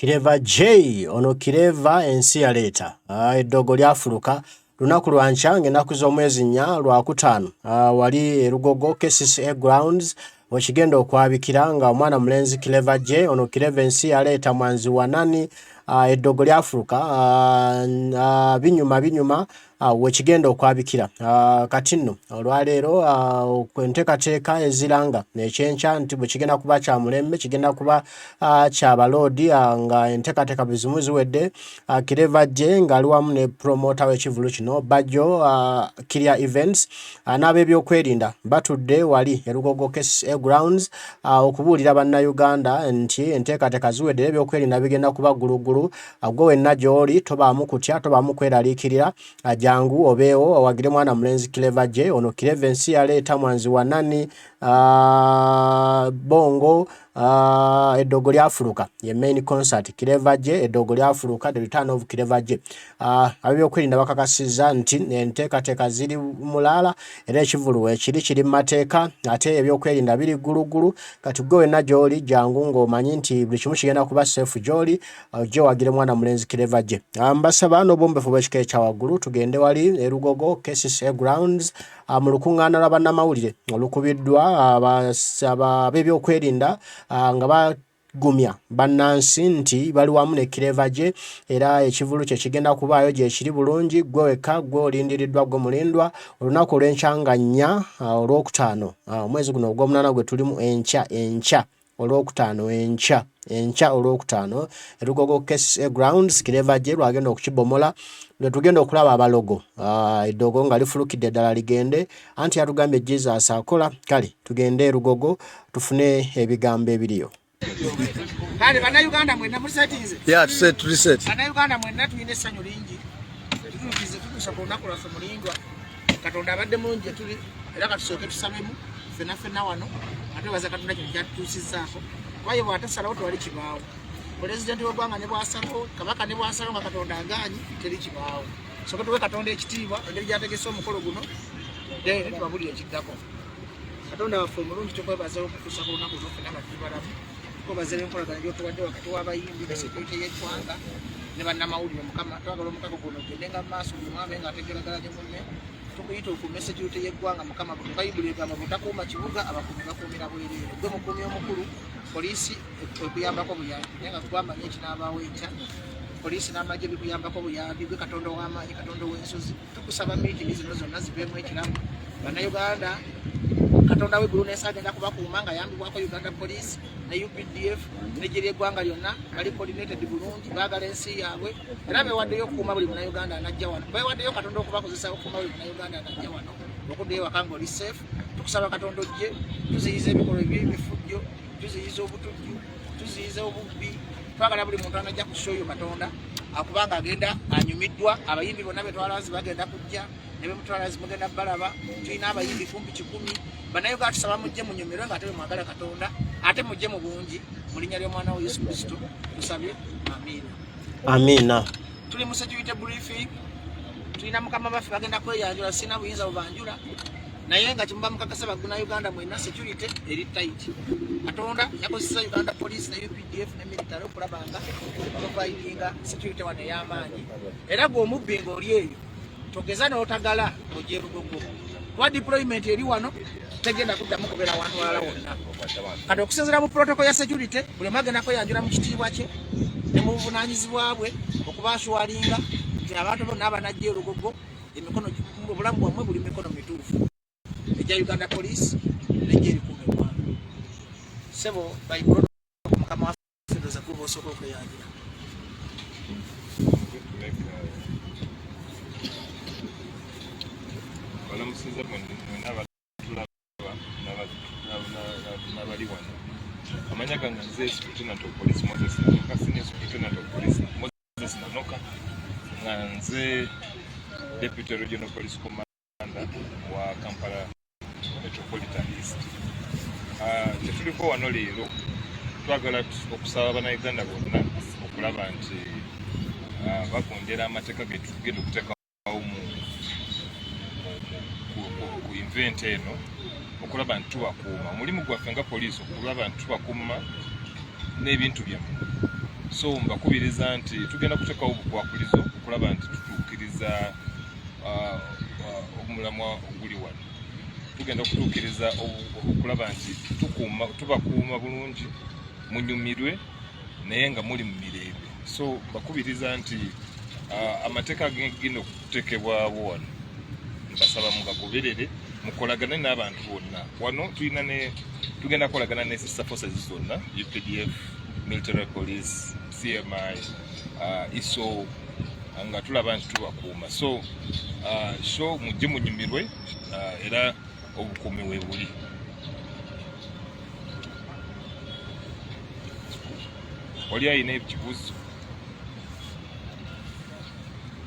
Claver J ono Claver Enkya leta eddogo lyafuluka lunaku lwankya ng'ennaku z'omwezi 4 Lwakutaano wali Lugogo Kcca grounds wekigenda okwabikira nga omwana mulenzi Claver J ono Claver Enkya leta mwanzi wa nani eddogo lyafuluka binyuma wekigenda okwabikira kati nno olwaleero enteekateeka eziranga ekyenkya nti bwe kigenda kuba kya mulembe kigenda kuba kya baloodi nga enteekateeka bizimu ziwedde Claver J ng'ali wamu ne promoter w'ekivulu kino Bajjo Kiria Events n'ab'ebyokwerinda batudde wali Lugogo Kcca grounds okubuulira bannayuganda nti enteekateeka ziwedde ebyokwerinda bigenda kuba gulugulu gwe wenna gy'oli tobaamu kutya tobaamu kweraliikirira jangu obeewo owagire mwana mulenzi Claver J ono Claver Enkya leta mwanzi wa nani bongo eddogo lyafuluka ye main concert Claver J eddogo lyafuluka the return of Claver J ab'ebyokwerinda bakakasiza nti enteekateeka ziri mulala era ekivulu ekiri mu mateeka ate ebyokwerinda biri gulugulu kati gwe wenna gy'oli jangu ng'omanyi nti buli kimu kigenda kuba safe gy'oli ojje wagire mwana mulenzi Claver J mbasaba n'obwombefu bw'ekika ekya waggulu tugende wali Lugogo Kcca grounds mu lukuŋŋaana lwa bannamawulire olukubiddwa ab'ebyokwerinda nga bagumya bannansi nti bali wamu ne Claver J era ekivulu kye kigenda kubaayo gye kiri bulungi gwe wekka gwe olindiriddwa gwe mulindwa olunaku olw'enkya nga 4 Olwokutaano omwezi guno ogw'omunaana gwe tulimu enkya Olwokutaano enkya Olwokutaano Lugogo Kcca grounds Claver J lwagenda okukibomola lwe tugenda okulaba abalogo eddogo nga lifulukidde ddala ligende anti yatugambye Jesus akola kale tugende Lugogo tufune ebigambo ebiriyo. Kale bannayuganda mwenna musetinze? Yeah, reset. Bannayuganda mwenna tulina essanyu lingi tutuukize tutuusa ku lunaku lwaffe mulindwa Katonda abadde mulungi tuli era katusooke tusabemu ffenna wano ate baza Katonda kino kyatutuusizzaako kuba ye bw'atasalawo tewali kibaawo pulezidenti w'eggwanga ne bw'asalawo kabaka ne bw'asalawo nga Katonda agaanyi teri kibaawo sooke tuwe Katonda ekitiibwa engeri gy'ategese omukolo guno then tubabulire ekiddako Katonda waffe omulungi tukwebazawo okutuusa ku lunaku luno ffenna nga tuli balamu tukwebaza enkolagana gy'otuwadde wakati w'abayimbi ne sekurite y'eggwanga ne bannamawulire Mukama twagala omukaka guno ogendenga mu maaso buli mwabe nga ategeraganya munne tukuyita okuuma sekurite y'eggwanga Mukama Bayibuli egamba butakuuma kibuga abakuumi bakuumira bwereere gwe mukuumi omukulu poliisi ekuyambako buyambi naye nga twamanya ekinaabaawo enkya poliisi n'amagye bikuyambako buyambi gwe Katonda ow'amaanyi Katonda ow'ensozi tukusaba miitini zino zonna ziveemu ekiramu bannayuganda Katonda w'eggulu n'ensi agenda kubakuuma nga ayambibwako Uganda Police ne UPDF n'eggye ly'eggwanga lyonna bali coordinated bulungi baagala ensi yaabwe era beewaddeyo okukuuma buli munnayuganda anajja wano beewaddeyo Katonda okubakozesa okukuuma buli munnayuganda anajja wano okuddayo ewaka ng'oli safe tukusaba Katonda ojje tuziyiza ebikolwa eby'ebifujjo tuziyiza obutujju tuziyiza obubbi twagala buli muntu anajja ku show yo Katonda akubanga agenda anyumiddwa abayimbi bonna betwalazi bagenda kujja ne bemutwalazi mugenda balaba tulina abayimbi 10 bannayuganda tusaba mujje munyumirwe nga ate mwagala Katonda ate mujje mu bungi mu linnya ly'omwana wa Yesu Kristo tusabye amina. Tuli mu security briefing tulina mukama baffe bagenda kweyanjula sina buyinza bubanjula naye nga kimuba mukakasa Bannayuganda mwenna security eri tight Katonda yakozesa Uganda Police ne UPDF ne military okulaba nga providinga security wano ey'amaanyi era gw'omubbi ng'oli eyo togeza n'otagala ojje Lugogo kwa deployment eri wano tegenda kuddamu kubeera wantu walala wonna kati okusinziira mu protocol ya security buli mwagenda kweyanjula mu kitiibwa kye ne mu buvunaanyizibwa bwe okubaaswalinga nti abantu bonna abanajja Lugogo emikono obulamu bwammwe buli mikono mituufu ejja Uganda Police n'ejja erikuumibwa sebo bayibolo Mukama waffe ndoza kuba osooka okweyanjula balamusiza n'abali wano amanya gange nze Superintendent of Police Moses Nanoka Senior Superintendent of Police Moses Nanoka nga nze Deputy Regional Police Commander wa Kampala Metropolitan East tetuliko wano leero twagala okusaba Bannayuganda bonna okulaba nti bagondera amateeka getugenda okuteekawo ku event eno okulaba nti tubakuuma omulimu gwaffe nga poliisi okulaba nti tubakuuma n'ebintu byammwe so mbakubiriza nti tugenda kuteekawo obukwakulizo okulaba nti tutuukiriza omulamwa oguli wano. Tugenda kutuukiriza okulaba nti tubakuuma bulungi munyumirwe naye nga muli mu mirembe. So mbakubiriza nti amateeka agenda okuteekebwawo wano mbasaba mugagoberere mukolagane n'abantu bonna. Wano tugenda kukolagana ne sister forces zonna, UPDF, military police, CMI, ISO, nga tulaba nti tubakuuma. So mujje munyumirwe era obukuumi we buli. Oli ayina ekibuuzo?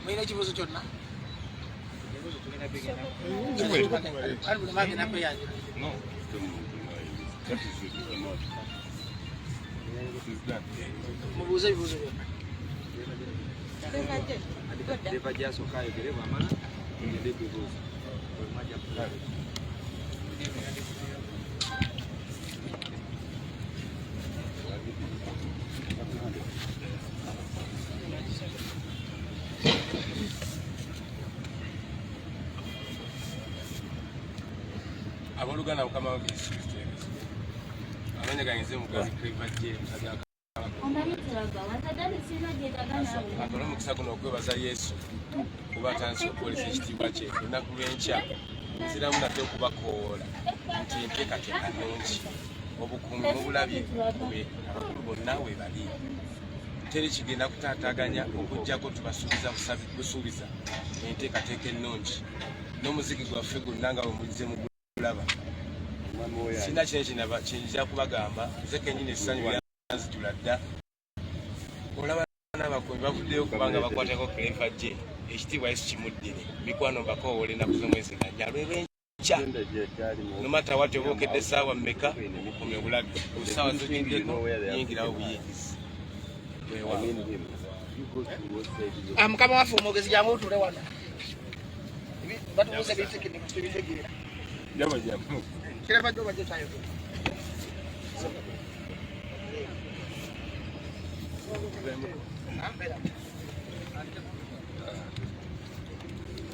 Mwina ekibuuzo kyonna? No. Mubuuze ebibuuzo byonna. Aboluganda mukama wa Yesu Kristo. Amanya ganyize mugazi Claver Akolo mukisa guno okwebaza Yesu kuba atanze okukolesa ekitiibwa kye ennaku lw'enkya nziramu nate okubakoola nti enteekateeka nnungi obukuumi mubulabye bwe abakulu bonna we bali teri kigenda kutaataaganya okujjako tubasuubiza busuubiza enteekateeka ennungi n'omuziki gwaffe gwonna nga bwe mulize mu gulaba sina kyenja kubagamba nze kennyini essanyu lyanzijula dda olaba n'abakuumi bavuddeyo kubanga bakwatako Claver ekitiibwa Yesu kimuddire mikwano mbakoowole ennaku z'omwezi nga nnya lw'enkya nomata wati oba okedde essaawa mmeka bukuumi obulabye essaawa zogindeko yingirawo buyingizi Mukama waffe omwogezi jangu otule wano batubuuza ebitegeera Claver jo bajje kyayogera.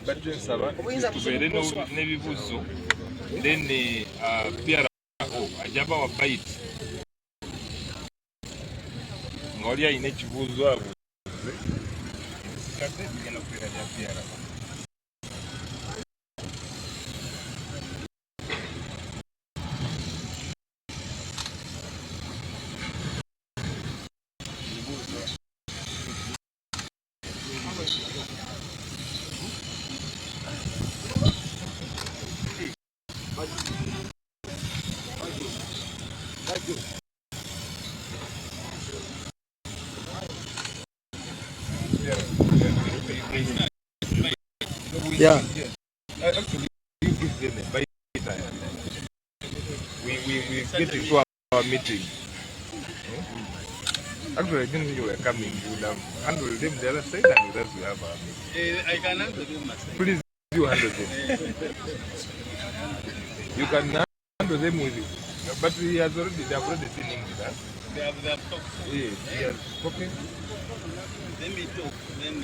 Badde nsaba tubeere n'ebibuuzo then PRO ajaba wa bite ng'oli ayina ekibuuzo abuuze sikadde bigenda kubeera bya PRO. Yeah. Actually, you give them a bite. We get into our meeting. Actually, I didn't know you were coming. You would have handled them the other side and with us we have our meeting. I can handle them myself. Please, you handle them. You can handle them with you. But they have already seen him with us. They have talked. Yes, he has spoken. Then we talk. Then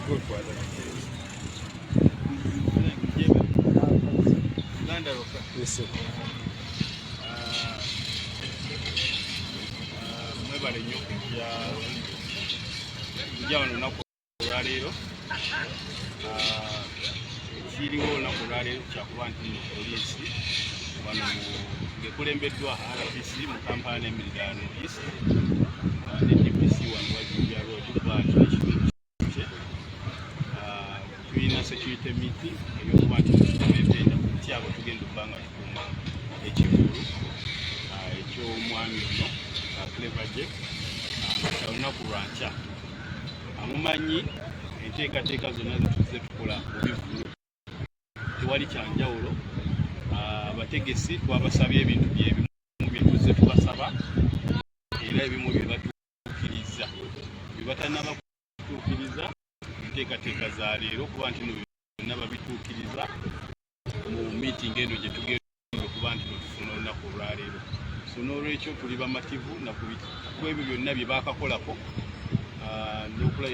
Go for other things. Yes, sir. mwebale nnyo kujja wano olunaku olwaleero ekiriwo olunaku olwaleero kyakuba nti poliisi wano ngekulembeddwa RPC mu kampala n'emiriraano east ne DPC wano wajjubya road kuba nti tulina security meeting eyokuba nti tumetenda kutyabo tugenda okuba nga tukuuma ekivulu eky'omwami ono Claver olunaku lwankya amumanyi enteekateeka zonna zetuze tukola mu bivulu tewali kyanjawulo abategesi twabasabye ebintu byebimu byetuze tubasaba era ebimu bye batuukiriza bye batanaba kutuukiriza enteekateeka za leero kuba nti no byonna babituukiriza mu meeting eno gye tugenda okuba nti tufuna olunaku olwaleero so n'olwekyo tuli bamativu ku ebyo byonna bye baakakolako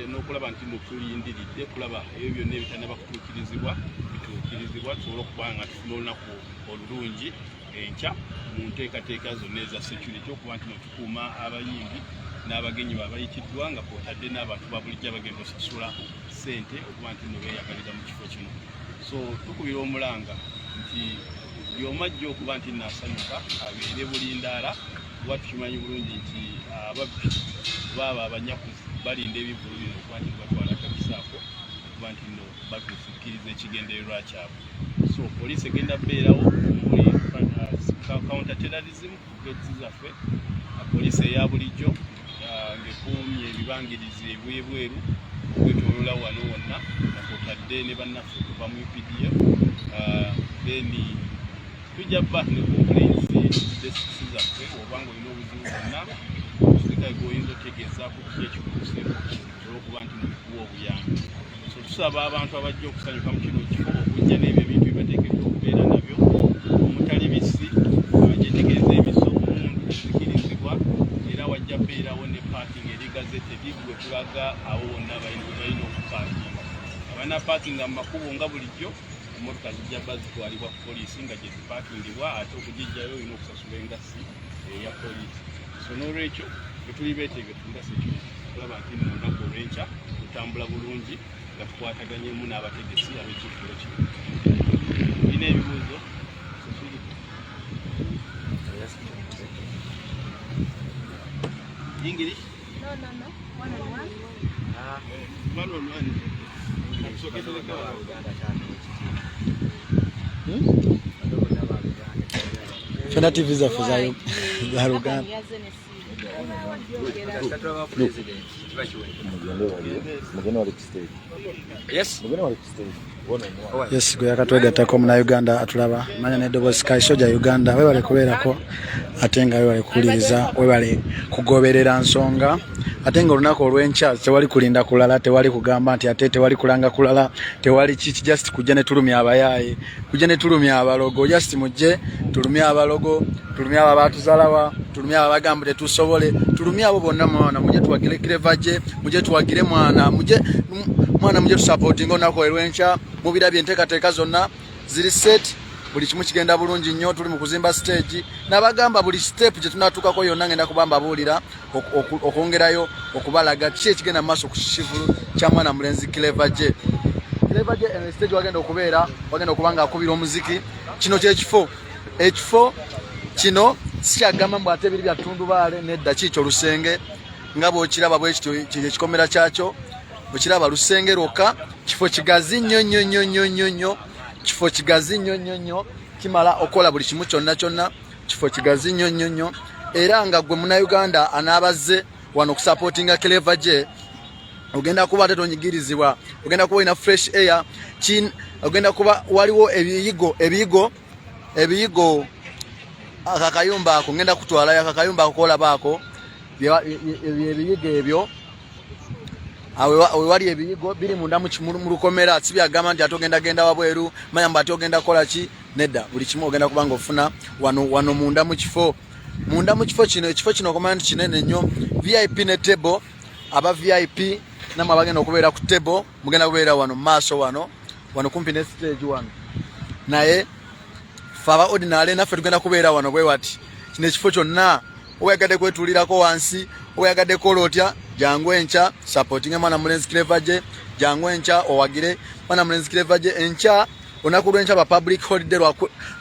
n'okulaba nti tulindiridde kulaba ebyo byonna ebitannaba kutuukirizibwa bituukirizibwa tusobole okuba nga tufuna olunaku olulungi enkya mu nteekateeka zonna eza security okuba nti tukuuma abayimbi n'abagenyi babayitiddwa nga kwotadde n'abantu babulijjo abagenda osasula ssente okuba nti no beeyagalira mu kifo kino. So tukubira omulanga nti by'omajja okuba nti naasanyuka abeere bulindaala kuba tukimanyi bulungi nti ababbi baaba abanyakuzi balinda ebivulu bino okuba nti batwala kabisaako okuba nti no batuusikkiriza ekigendererwa kyabwe. So poliisi egenda beerawo muli counter terrorism ku gates zaffe, poliisi eya bulijjo ng'ekuumye ebibangirizi ebwebweru okwetooloola wano wonna nga kwotadde ne bannaffe kuva mu UPDF. Then tujja bba ne complaints desks zaffe obanga olina obuzibu bwonna okusirikale gw'oyinza otegeezaako kiki ekikutuuseeko olw'okuba nti mukuwa obuyambi. So tusaba abantu abajja okusanyuka mu kino kifo okujja n'ebyo ebintu bibateekeddwa okubeera nabyo omutali bisi abagyetegereza emiso omuntu ezikirizibwa era wajja beerawo ne parking eri gazette gwe tulaga abo bonna balina okupaakinga. Abana paakinga mu makubo nga bulijjo emmotoka zijja bba zitwalibwa ku poliisi nga gye zipaakingibwa ate okugijjayo olina okusasula engassi eya poliisi. So n'olwekyo bwe tuli beetegefu nga security tulaba nti mu lunaku olw'enkya tutambula bulungi nga tukwataganyemu n'abategesi ab'ekifulo kino. Tulina ebibuuzo? English? No. One on one. One on one. Fena TV za Uganda. Yes, gwe yakatwegattako muna Uganda atulaba manya n'eddoboozi Sky Soldier Uganda webale kubeerako ate nga webale kuwuliriza webale kugoberera nsonga ate nga olunaku olw'enkya tewali kulinda kulala tewali kugamba nti ate tewali kulanga kulala tewali kiki just kujja ne tulumya abayaaye kujja ne tulumya abalogo just mujje tulumya abalogo tulumya abo abatuzalawa tulumya abo abagamba tetusobole tulumya abo bonna mwana mujje tuwagire Claver gye mujje tuwagire mwana mujje tusupporting olunaku olw'enkya mu birabye enteekateeka zonna ziri set buli kimu kigenda bulungi nnyo tuli mu kuzimba stage n'abagamba buli step gye tunatuukako yonna ngenda kubamba buulira okwongerayo okubalaga kiki ekigenda mu maaso ku kivulu kya mwana mulenzi Claver gye stage wagenda okubeera wagenda okuba nga akubira omuziki kino kyekifo ekifo kino sikyagamba mbu ate ebiri bya Tundubaale nedda kiikyo Lusenge nga bw'okiraba bwe kityo ekikomera kyakyo bw'okiraba Lusenge lwokka kifo kigazi nnyo kifo kigazi nnyo kimala okola buli kimu kyonna kifo kigazi nnyo era nga gwe muna Uganda anabazze wano okusupportinga Claver gye ogenda kuba ate tonyigirizibwa ogenda kuba ina fresh air ogenda kuba waliwo ebiyigo akakayumba ako ngenda kutwalayo akakayumba akokola baako ebiyigo ebyo awe wali ebiyigo biri munda mu lukomera sibyagamba nti atogenda wabweru manya mba atogenda kola ki nedda buli kimu ogenda kubanga ofuna wano munda mu kifo kino ekifo kino okumanya kinene nnyo VIP ne table aba VIP namwe abagenda okubeera ku table mugenda kubeera wano maaso wano kumpi ne stage wano naye faba ordinary naffe tugenda kubeera wano bwe wati kino ekifo kyonna oyagadde kwetuulirako wansi oyagadde kola otya jangu enkya supporting mwana mulenzi Claver gye jangu enkya owagire mwana mulenzi Claver gye enkya onaku lw'enkya ba public holiday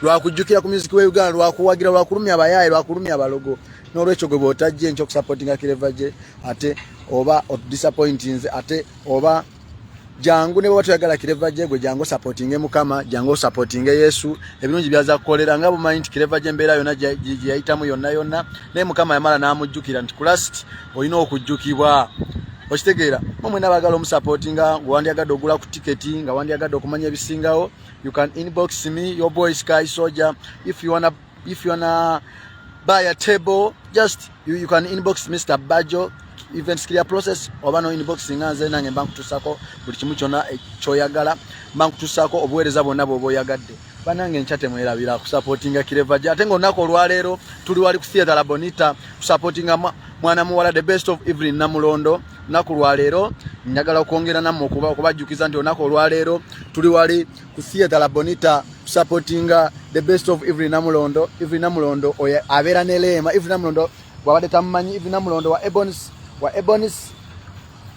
lwakujjukira ku music we Uganda lwakuwagira lwakulumya abayaaye lwakulumya abalogo n'olwekyo gwe bw'otajja enkya okusupportinga Claver gye ate oba disappointings ate oba jangu ne bwe tuyagala Claver gye gwe jangu supporting Mukama jangu supporting Yesu ebirungi byaza kukolera nga bumanyi nti Claver gye mbeera yonna gye yayitamu yonna naye Mukama yamala n'amujjukira nti kulast olina okujjukibwa okitegeera mwe n'abagala omusupportinga ng'owandyagadde ogula ku tiketi nga wandyagadde okumanya ebisingawo you can inbox me your boy Sky Soldier if you wanna buy a table just you can inbox Mr. Bajo events clear process oba no inbox nganze nange mbankutusako buli kimu kyonna kyoyagala mbankutusako obuweereza bwonna bw'oba oyagadde banange nchate mwerabira kusupportinga Claver J ate ngo nako olwaleero tuli wali ku theater la Bonita kusupportinga mwana muwala the best of Evelyn Namulondo nako olwaleero njagala okwongera namwe okubajjukiza nti onako olwaleero tuli wali ku theater la Bonita kusupportinga the best of Evelyn Namulondo oya abeera ne Lema Evelyn Namulondo wabadde tamumanyi Evelyn Namulondo wa Ebonis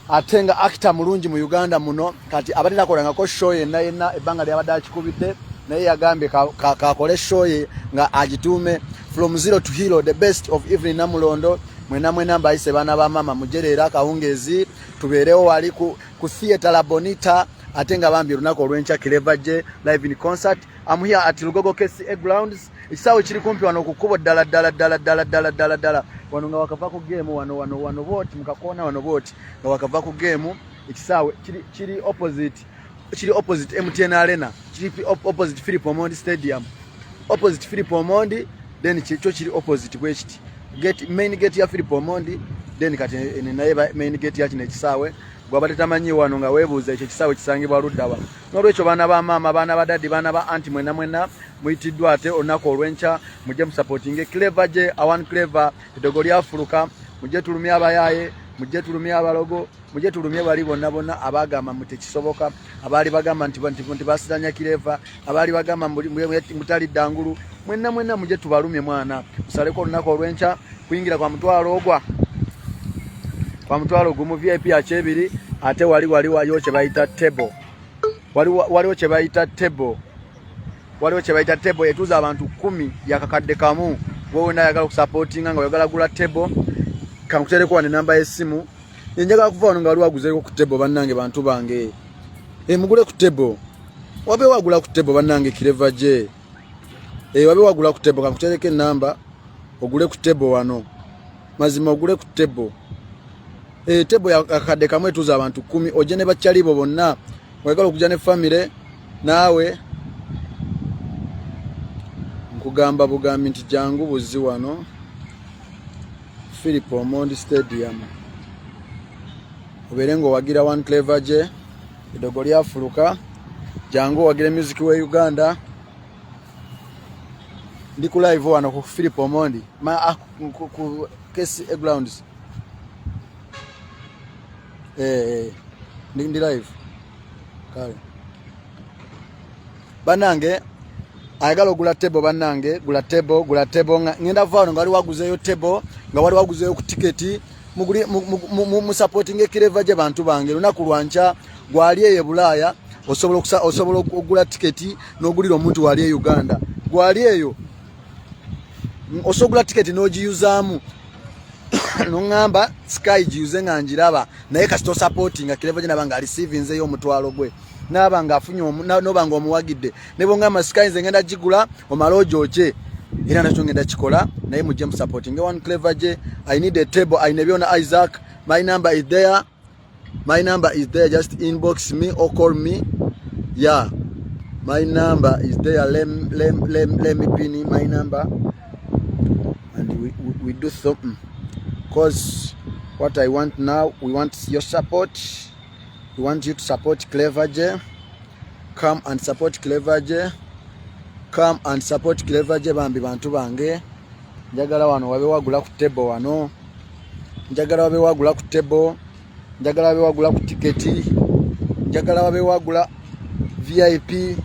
atenga actor mulungi mu Uganda muno kati abadde nakolangako show yenna ebbanga lyabadde akikubidde naye yagambye kakole show ye nga agitume from zero to hero the best of Evelyn Namulondo mwena mbayise bana ba mama mujerera kawungezi tuberewo wali ku theater la Bonita atenga bambi lunako olwencha Claver J live in concert. I'm here at Lugogo Kcca grounds. Isawo kiri kumpi wano kukubo dala wano nga wakava ku game wano vote mukakona wano vote nga wakava ku game ikisawe kiri opposite MTN Arena kiri opposite Philip Omondi Stadium then chicho kiri opposite west main gate ya Philip Omondi then kati naye main gate ya kino ekisawe gwabate tamanyi wano nga webuuza ekyo kisawe kisangibwa luddawa n'olwekyo baana ba mama baana ba daddy baana ba anti mwena muyitiddwa ate olunaku olwenca mujje musupportinge Claver J awan Claver edogo lyafuluka mujje tulumye abayaye mujje tulumye abalogo mujje tulumye bali bonna abagamba mutekisoboka abali bagamba nti basiranya Claver abali bagamba mutali dangulu mwena mujje tubalumye mwana musaleko olunaku olwenca kuyingira kwa mutwalo gumu VIP ya Chebiri ate waliwo kye bayita table waliwo kye bayita table etuza abantu 10 yakakadde kamu wowe nayagala kusupportinga nga oyagala gula table kankutereko wane namba y'essimu njagala kuva wano nga wali waguzeeko ku table bannange bantu bange mugule ku table wabe wagula ku table bannange Claver J wabe wagula ku table kankutereko enamba ogule ku table wano mazima ogule ku table tebo yakadde kamwe etuza abantu 10 oje ne bakyalibo bonna oyagala okujja ne family naawe nkugamba bugambi nti jangu buzi wano Philip Omondi Stadium oberengo wagira one Claver J edogo lyafuluka jangu wagira music we Uganda ndi ku live wano ku Philip Omondi ku Kcca grounds ndi live kale banange ayagala ogula table banange gula table ngenda vano nga wali waguzeyo table nga wali waguzeyo ku ticket mu supporting Claver J bantu bange lunaku lwancha gwali eye Bulaya osobola okugula ticket n'ogulira omuntu wali e Uganda gwali eyo osogula ticket n'ogiyuzamu nongamba sky jiuze nga njiraba naye kasito supporting Claver J nabanga receive nze yo mutwalo gwe nabanga afunyo nobanga omuwagidde nebo ngamba sky nze ngenda jigula omalojo oche era nacho ngenda chikola naye mu gem supporting one Claver J I need a table I nebiona Isaac my number is there just inbox me or call me yeah my number is there let me pin my number and we do something. Because what I want now, we want your support. We want you to support Claver J. Come and support Claver J. Bambi bantu bange. Njagala wano wabe wagula ku table wano. Njagala wabe wagula ku table. Njagala wabe wagula ku tiketi. Njagala wabe wagula VIP.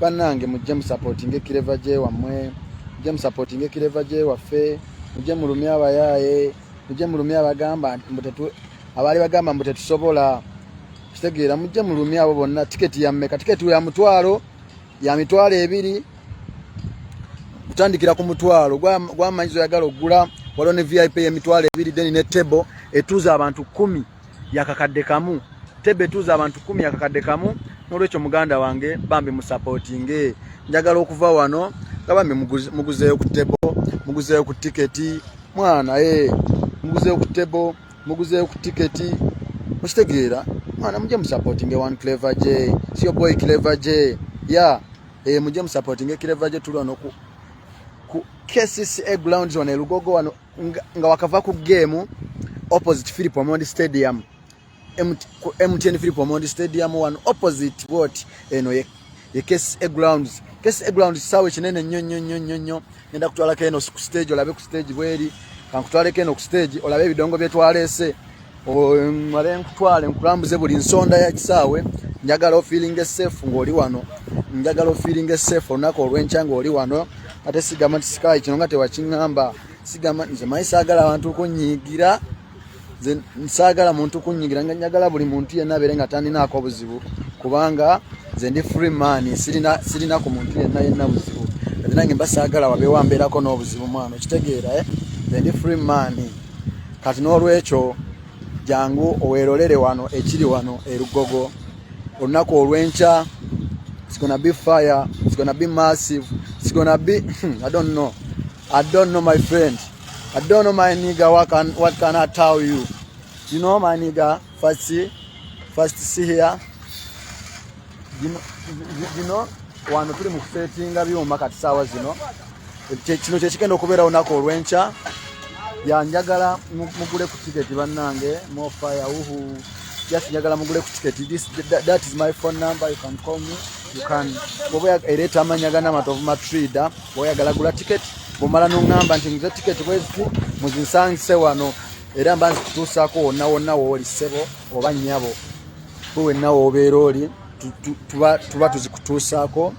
Banange mujje mu supporting Claver J wamwe. Mujje mu supporting Claver J waffe. Mujje mulumya abayaye. Mujje mulumya abagamba abali bagamba mbu tetusobola kitegeera mujje mulumya abo bonna tiketi ya mmeka tiketi ya mutwalo ya mitwalo 2 kutandikira ku mutwalo gwamanyizo yagala ogula waliwo ne VIP ya mitwalo 2 then ne table etuza abantu 10 yakakadde kamu table etuza abantu 10 yakakadde kamu n'olwekyo muganda wange bambi mu supporting njagala okuva wano kabambi muguzeyo ku table muguzeyo ku tiketi mwana muguzeyo ku table muguzeyo ku tiketi mustegeera mwana mujje mu supporting one Claver J si your boy Claver J yeah mujje mu supporting Claver J tulano ku Kcca grounds on Lugogo wano nga wakava ku game opposite Philip Omondi Stadium MTN Philip Omondi Stadium one opposite what ye Kcca grounds kesi ground sawe kinene nnyo ngenda kutwala keno ku stage olabe ku stage bweri kankutwale keno ku stage olabe ebidongo bye twalese male nkutwale nkulambuze buli nsonda ya kisaawe njagala feeling safe ngoli wano njagala feeling safe onako olwencha ngoli wano ate sigama sky kino ngate wachingamba sigama nze maisagala abantu kunyigira nze nsagala muntu kunyigira njagala buli muntu yenna berenga tani nako buzibu kubanga nze ndi free man sirina ku muntu yenna buzibu nange mbasagala wabe wamberako n'obuzibu mwana kitegeera nze ndi free man kati n'olwekyo jangu owerolere wano ekiri wano Lugogo olunaku olwencha. It's gonna be fire, it's gonna be massive, it's gonna be I don't know my friend, I don't know my nigga. What can I tell you? You know my nigga, first see here, you know wano tuli mu settinga byuma kati sawa zino kino kyekigenda okubeera olunaku olwencha yanjagala mugule ku ticket bannange more fire just njagala mugule ku ticket. That is my phone number, you can call me, you can boya ereta amanyaga n'amatovu matrida boyagala gula ticket bomala n'ongamba nti nze ticket bwezi muzinsangise wano era mbanzi kutuusaako wonna wooli ssebo oba nnyabo wenna woobeera oli tuba tuzikutuusaako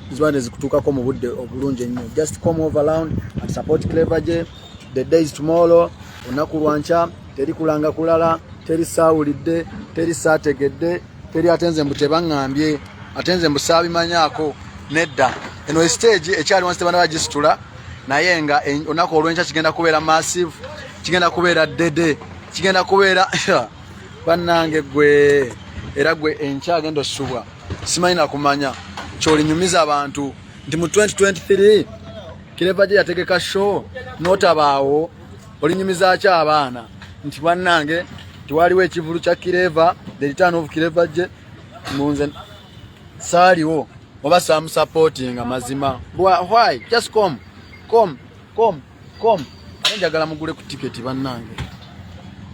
tuba nezikutuukako mu budde obulungi ennyo. Just come over around and support Claver. The day is tomorrow. Olunaku lwanca teri kulanga kulala, teri saawulidde, teri saategedde, teri atenze mbu tebaŋŋambye, atenze mbu saabimanyaako nedda. Eno stage ekyali wansi tebana bagisitula naye nga olunaku olwenca kigenda kubeera massive, kigenda kubeera dede, kigenda kubeera bannange gwe era gwe enkya agenda ossubwa simanyi nakumanya kyolinyumiza abantu nti mu 2023 Claver yategeka show notabaawo olinyumiza kya abaana nti bannange tiwaliwo ekivulu kya Claver, the return of Claver munze saaliwo oba some supporting amazima. Why? Just come. Njagala mugule ku ticket bannange,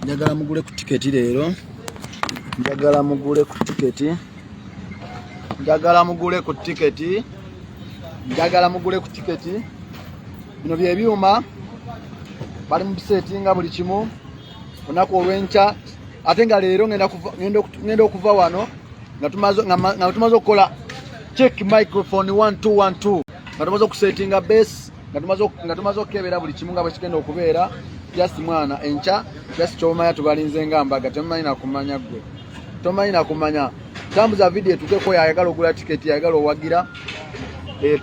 njagala mugule ku ticket leero, njagala mugule ku ticket, njagala mugule ku ticket, njagala mugule ku ticket. Bino bye byuma bali mu settinga buli kimu olunaku olwenca. Ate nga leero ngenda okuva wano nga tumaze okukola check microphone 1212 nga tumaze okusettinga bass nga tumaze okukebera buli kimu nga bwe kigenda okubeera. Just mwana enca just kyomanya tubalinze nga mbaga temumanyi nakumanya gwe tomanyi nakumanya. Tambuza video etukeko yayagala ogula ticket yayagala owagira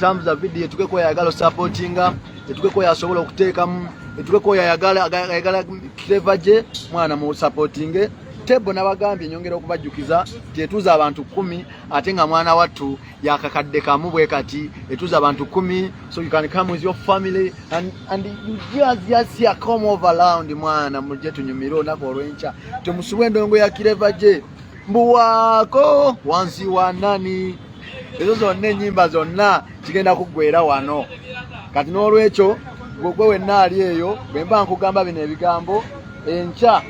tambuza video etukeko yayagala supportinga etukeko yasobola okuteekamu etukeko yayagala Claver mwana mu supportinge tebo nabagambye nyongera okubajjukiza tetuza abantu 10 ate nga mwana wattu yakakadde kamu bwe kati etuza abantu 10 so you can come with your family and you just here come over around mwana muje tunyumiro nako olwencha temusuwe ndongo ya Claver mbuwako wansi wa nani ezo zonna ennyimba zonna kigenda kuggwera wano kati n'olwekyo gwe wenna ali eyo bwe mba nkugamba bino ebigambo enca.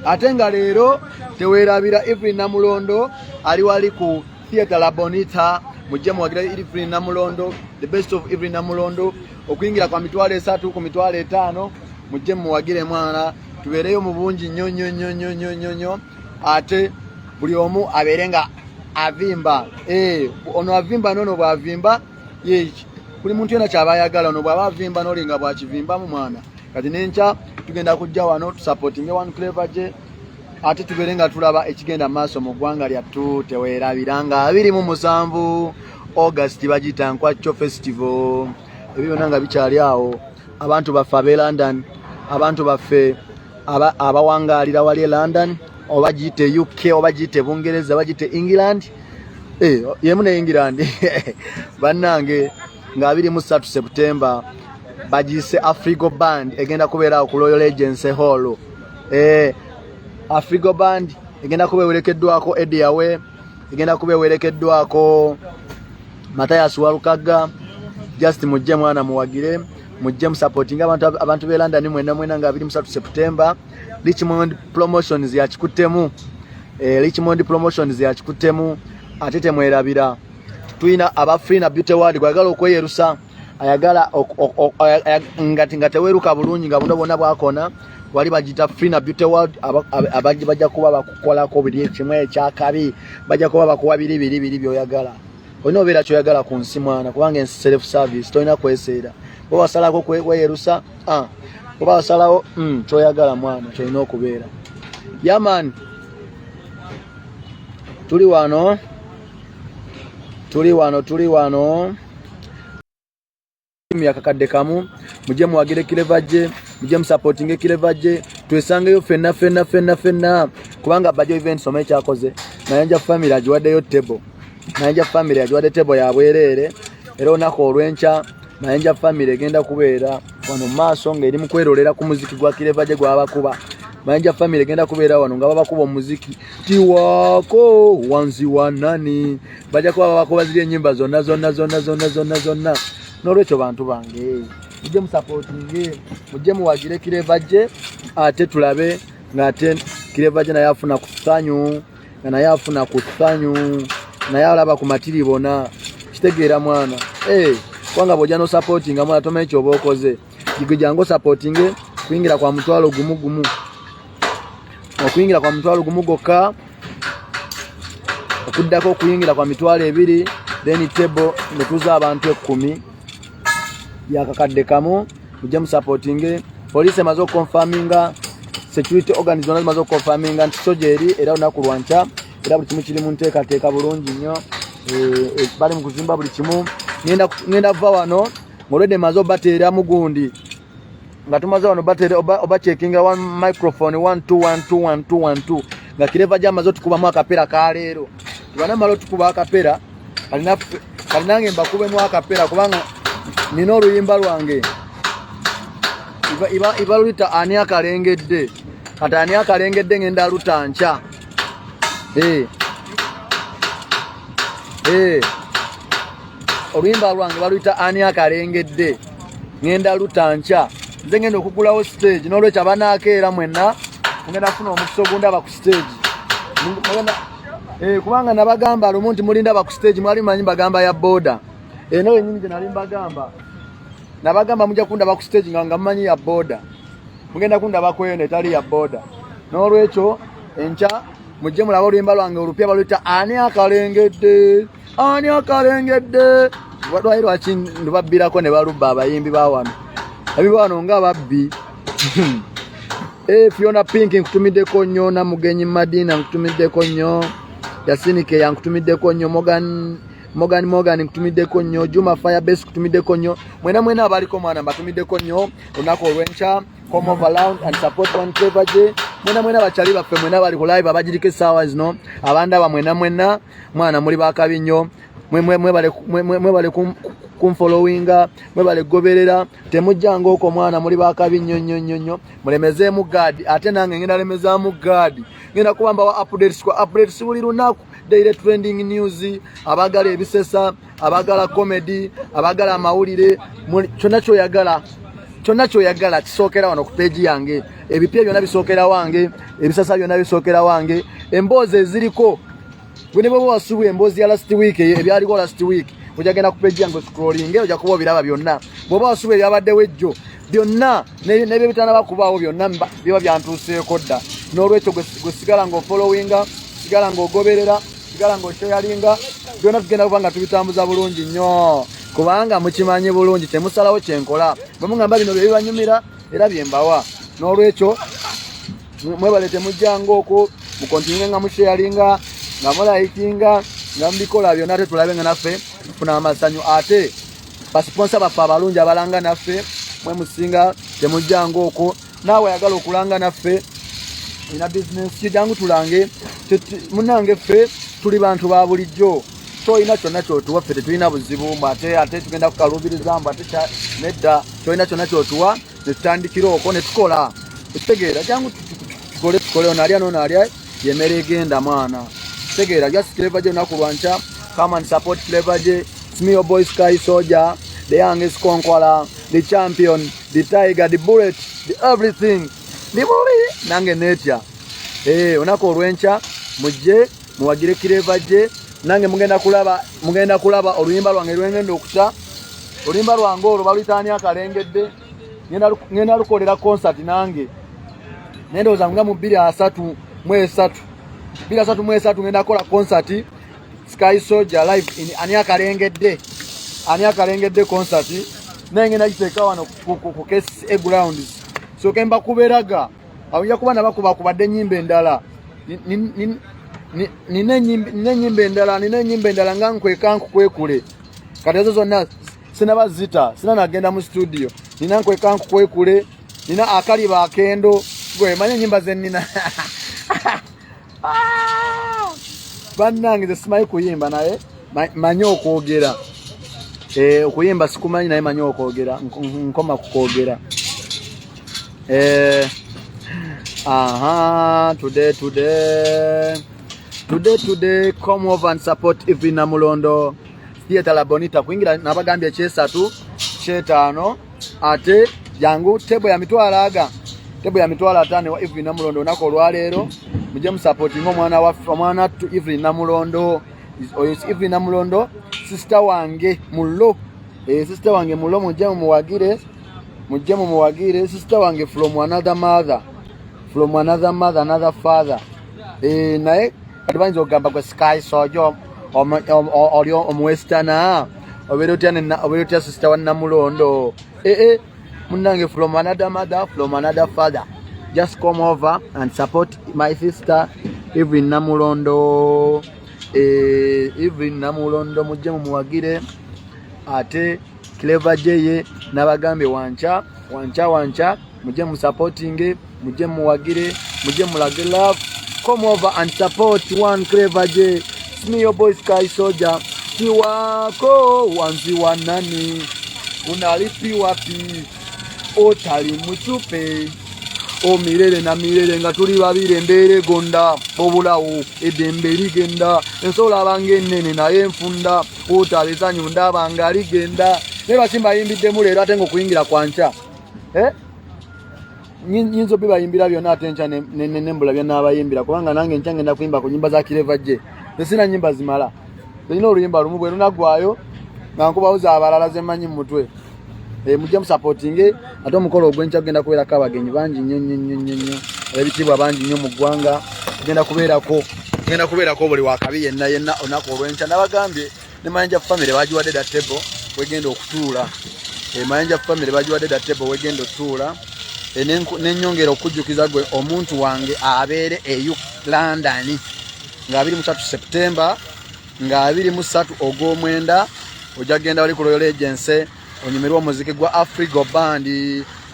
Ate nga leero teweerabira Evelyn Namulondo ali wali ku Theatre La Bonita mujje muwagira Evelyn Namulondo, the best of Evelyn Namulondo okuyingira kwa mitwalo 3 ku mitwalo 5 mujje muwagire mwana tubeereyo mu bungi nnyo ate buli omu abeerenga avimba ono avimba nono bwavimba buli muntu yena kyabayagala ono bwaba avimba nolinga bwakivimbamu mwana. Kati nenca tugenda kujja wano tusupportinge one Claver ate tubeerenga tulaba ekigenda maaso mu ggwanga lyattu teweerabiranga 27 August bagita Nkwacho Festival. Ebyo byonna nga bikyali awo abantu baffe ab'e London, abantu baffe abawangaalira wali e London oba giyite UK oba giyite Bungereza oba giyite England yemu ne England bannange nga 23 September bagise Afrigo Band egenda kubeera ku Royal Agency Hall. Afrigo Band egenda kubeewerekeddwako Eddie Yawe, egenda kubeewerekeddwako Mathias Walukaga. Just mujje mwana muwagire mujje musupporting abantu b'e London mwena nga 23 September. Richmond Promotions yakikuttemu Richmond Promotions yakikuttemu ate temwerabira tuina aba free na beauty world kwagala okweyerusa ayagala nga teweruka bulungi nga bonna bwakona wali bagita free na beauty world abaji bajja kuba bakukolako buli kimwe ekyakabi bajja kuba bakuwa biri byoyagala olina obeera kyoyagala ku nsi mwana kubanga ensi self service tolina kweseera bo wasalako kweyerusa oba wasalawo kyoyagala mwana kyolina okubeera yaman tuli wano yakakadde kamu mujje muwagire Claver je mujje musupporting Claver je twesangeyo fenna kubanga Bajo events omaye kyakoze Nayanja family ajiwaddeyo table Nayanja family ajiwadde table ya bwerere era onako olwenkya Nayanja family egenda kubeera wano maaso ng'eri mu kwerolera ku muziki gwa Claver je gwabakuba Nayanja family egenda kubeera wano nga babakuba omuziki tiwako wanzi wanani bajja kuba babakuba ziri ennyimba zonna n'olwekyo bantu bange mujje musupporting mujje muwagire Claver je ate tulabe ng'ate Claver je naye afuna ku ssanyu naye alaba ku matiri bona kitegeera mwana kwanga bw'ojja no supporting mwana tomanyi ky'oba okoze jjangu supporting kuyingira kwa mutwalo gumu okuyingira kwa mutwalo gumu gokka okuddako okuyingira kwa mitwalo 2 then table netuza abantu 10 yakakadde kamu mujje musupporting police emaze confirminga security organization emaze confirminga nti sojeri era olunaku lwanca era buli kimu kiri mu nteekateeka bulungi nnyo bali mu kuzimba buli kimu ngenda va wano ng'olwedde maze obateera mugundi nga tumaze wano bateera oba checkinga one microphone 1 nga Claver je amaze otukubamu akapera ka leero tibanamala otukuba akapera kalinange mbakubemu akapera kubanga nina oluyimba lwange iba luyita ani akalengedde kati ani akalengedde ngenda lutanca oluyimba lwange baluyita ani akalengedde ngenda lutanca nze ngenda okugulawo stage n'olwekyo abanaakeera mwenna mugenda kufuna omukisa ogundaba ku stage kubanga nabagamba lumu nti mulindaba ku stage mwali manyi bagamba ya boda eno yenyini gye nali mbagamba nabagamba mujja kundaba ku stage nga mumanyi ya boda mugenda kundaba kweyo netali ya boda n'olwekyo enkya mujje mulaba oluyimba lwange olupya baluyita ani akalengedde lwali lwaki ndubabbirako ne balubba abayimbi bawano abibawano nga babbi Fiona Pink nkutumiddeko nnyo Namugenyi Madina nkutumiddeko nnyo Yasinike yankutumiddeko nnyo Morgan nkutumiddeko nnyo Juma Firebase nkutumiddeko nnyo mwena abaliko mwana mbatumiddeko nnyo olunaku olw'enkya come over around and support one Claver je mwena bachali baffe mwena bali ku live abagiriko essaawa zino abandaba mwena mwana muli bakabi nnyo mwebale kumfollowinga mwebale goberera temujjanga oko mwana muli bakabi nnyo mulemezeemu gaadi ate nange ngenda lemezaamu gaadi ngenda kubamba wa updates buli lunaku daily trending news abagala ebisesa abagala comedy abagala amawulire kyonna kyoyagala kisookera wano ku page yange ebipya byonna bisookera wange ebisasa byonna bisookera wange emboozi eziriko bwe bwoba wasuubula emboozi ya last week ebyaliwo last week ojagenda ku page yange scrolling ojja kuba obiraba byonna bw'oba wasuubula ebyabaddewo ejjo byonna n'ebyo bitanaba kubaawo byonna biba byantuuseeko dda n'olwekyo gwe sigala ng'ofollowinga sigala ng'ogoberera sigala ng'osharinga byonna tugenda kuba nga tubitambuza bulungi nnyo kubanga mukimanyi bulungi temusalawo kyenkola bwe mugamba bino bye bibanyumira era byembawa n'olwekyo mwebale temujjanga okwo mukontinue nga musharinga nga mulayikinga nga mubikola byonna ate tulabe nga naffe tufuna amasanyu ate basiponsa baffe abalungi abalanga naffe mwe musinga temujjanga okwo naawe ayagala okulanga naffe ina bizinensi jangu tulange munange ffe tuli bantu ba bulijjo toyina kyonna kyotuwa ffe tetulina buzibu ate tugenda kukalubiriza mbu ate nedda toyina kyonna kyotuwa netutandikira okwo netukola ekitegeera jangu tukole onaalya noonaalya yemmere egenda mwana tegeera just Claver je olunaku lwanca come and support Claver je Smio Boy Sky Soldier the youngest conqueror the champion the tiger the bullet the everything the bully nange netya olunaku olw'enkya mujje muwagire Claver je nange mugenda kulaba oluyimba lwange lwengenda okuta. Oluyimba lwange olwo baluyitaani akalengedde. Ngenda lukolera concert nange. Nendowooza nga mu 2033 ngenda kola concert Sky Soldier live in ani akalengedde concert. Nengenda giteeka wano ku KCA grounds. So kemba kuberaga awuja kuba nabakubadde ennyimba endala. Nina ennyimba endala nga nkwekwekule. Kati ezo zonna sinabazita, sinanagenda mu studio. Nina nkwekwekule, nina akaliba akendo. Gwe manya ennyimba ze nnina. Bannange nze simanyi kuyimba naye manyi okwogera. Okuyimba sikumanyi naye manyi okwogera. Nkoma kukwogera. Today come over and support Evi Namulondo Theatre La Bonita kuingira nabagambye kyesatu kyetaano ate jangu tebo ya mitwala aga tebo ya mitwala 5 wa Evi Namulondo nako lwaleero muje mu supporting omwana wa mwana tu Evi Namulondo Evi Namulondo sister wange mullo sister wange mullo muje mu muwagire sister wange from another mother another father naye advantage ogamba kwa Sky Soldier olio omwestana oberotia sister wa Namulondo munange from another mother from another father. Just come over and support my sister Evi Namulondo. Evi Namulondo muje mu muwagire ate Claver jeye nabagambe wancha muje mu supporting muje muwagire muje mulage love. Come over and support one Claver J. It's me your boy Sky Soldier. Si wako wanzi wanani unalipi wapi otali muchupe o mirere na mirere nga tuli babire mbere gonda obulawo edembe ligenda ensola bange nene naye enfunda otali zanyu ndaba ngali genda ne basimba yimbidde mu leero atengo kuyingira kwancha nyinzo biba yimbira byonna atencha nembula byonna abayimbira kubanga nange nchange nda kuyimba ku nyimba za Claver J. Nesina nyimba zimala. Lino oluyimba lumu bwe lunagwayo nga nkubawuza abalala ze manyi mutwe. Mujje mu supporting ate omukolo ogwencha genda kubeera kabagenyi bangi nnyo. Ebitibwa bangi nnyo mu ggwanga genda kubeerako buli wakabi yenna onako olwencha nabagambye ne Mayanja family bajiwadde da table wegenda okutuula. Mayanja family bajiwadde da table wegenda okutuula. Nenyongera okujjukiza gwe omuntu wange abeere eyu London nga 23 September nga 23 ogw'omwenda ojagenda wali ku Royal Agency onyumirwa omuziki gwa Afrigo Band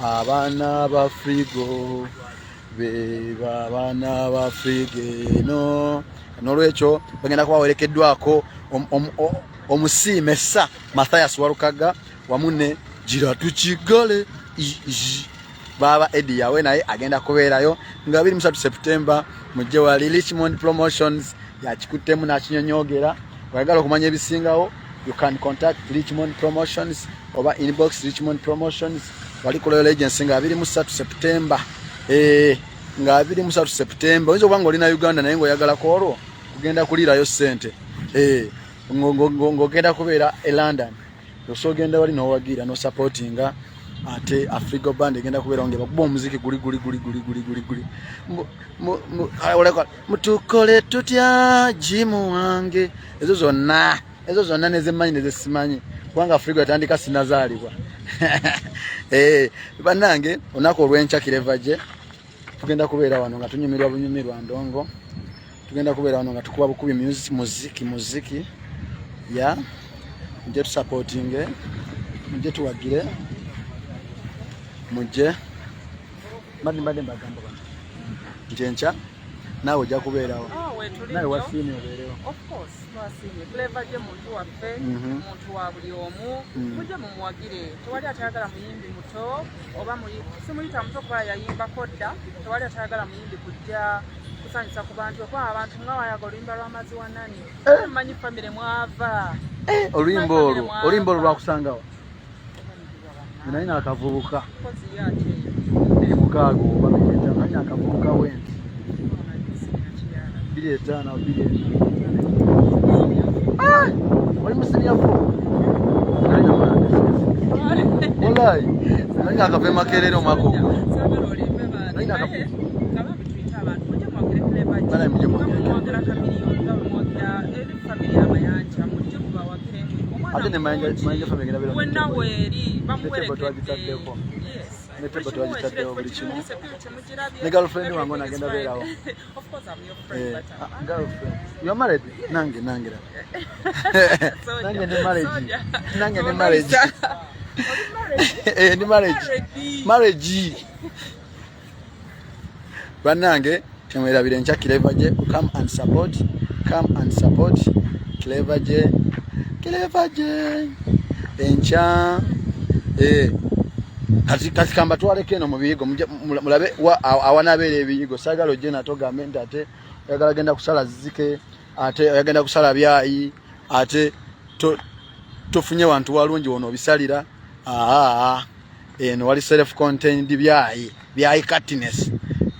abaana ba Afrigo beba abaana ba Afrigo nolwekyo bagenda kuba werekeddwako omusiimesa Matthias Walukaga wamune jira tukigale baba Eddie yawe naye agenda kubeerayo nga 23 September mujje wali Richmond Promotions yakikuttemu nakinyonyogera wayagala okumanya ebisingawo you can contact Richmond Promotions oba inbox Richmond Promotions wali ku Royal Agency nga 23 September nga 23 September oyinza okuba ng'olina Uganda naye ng'oyagala kwolwo kugenda kuliirayo ssente ng'ogenda kubeera e London osogenda wali n'owagira no supportinga ate Afrigo Band egenda kubeera ngeba kuba omuziki guli mutukole tutya jimu wange ezo zonna nezimanyi nezisimanyi kubanga Afrigo yatandika sinazaalibwa bannange onako olwencha Claver J tugenda kubeera wano nga tunyumirwa bunyumirwa ndongo tugenda kubeera wano nga tukuba bukubi muziki ya nje supporting nje tuwagire mujje mbadde mbagamba bano njencha nawe ojja kubeerawo nawe wasiimye obeerewo. Of course wasiimye Claver J muntu waffe muntu wa buli omu mujje mumuwagire tewali atayagala muyimbi muto oba simuyita muto kuba yayimbako dda tewali atayagala muyimbi kujja kusanyusa ku bantu okuba abantu nga wayaga oluyimba lw'amazzi wa nani mmanyi famire mwava oluyimba olwo lwakusangawa naye nakavubuka biri mukaago oba naye nakavubuka wenti 25 oli musinia fo wallahi nanga kafe makerero mako ate ne manje family ngabira wenna weri bamwerekedeko netebo twagitaddeo buli kimu ne girlfriend wange nagenda beerawo. Of course I'm your friend, but girlfriend you are married nange nange ni marriage ni marriage banange temwerabire Enkya Claver je come and support Claver je Enkya kati kamba twaleke no mubiyigo mulabe awanabere ebiyigo sagalo je natogambe ate yagala genda kusala zike ate yagenda kusala byayi ate tofunye wantu walungi wono bisalira eno wali self contained byayi cutness.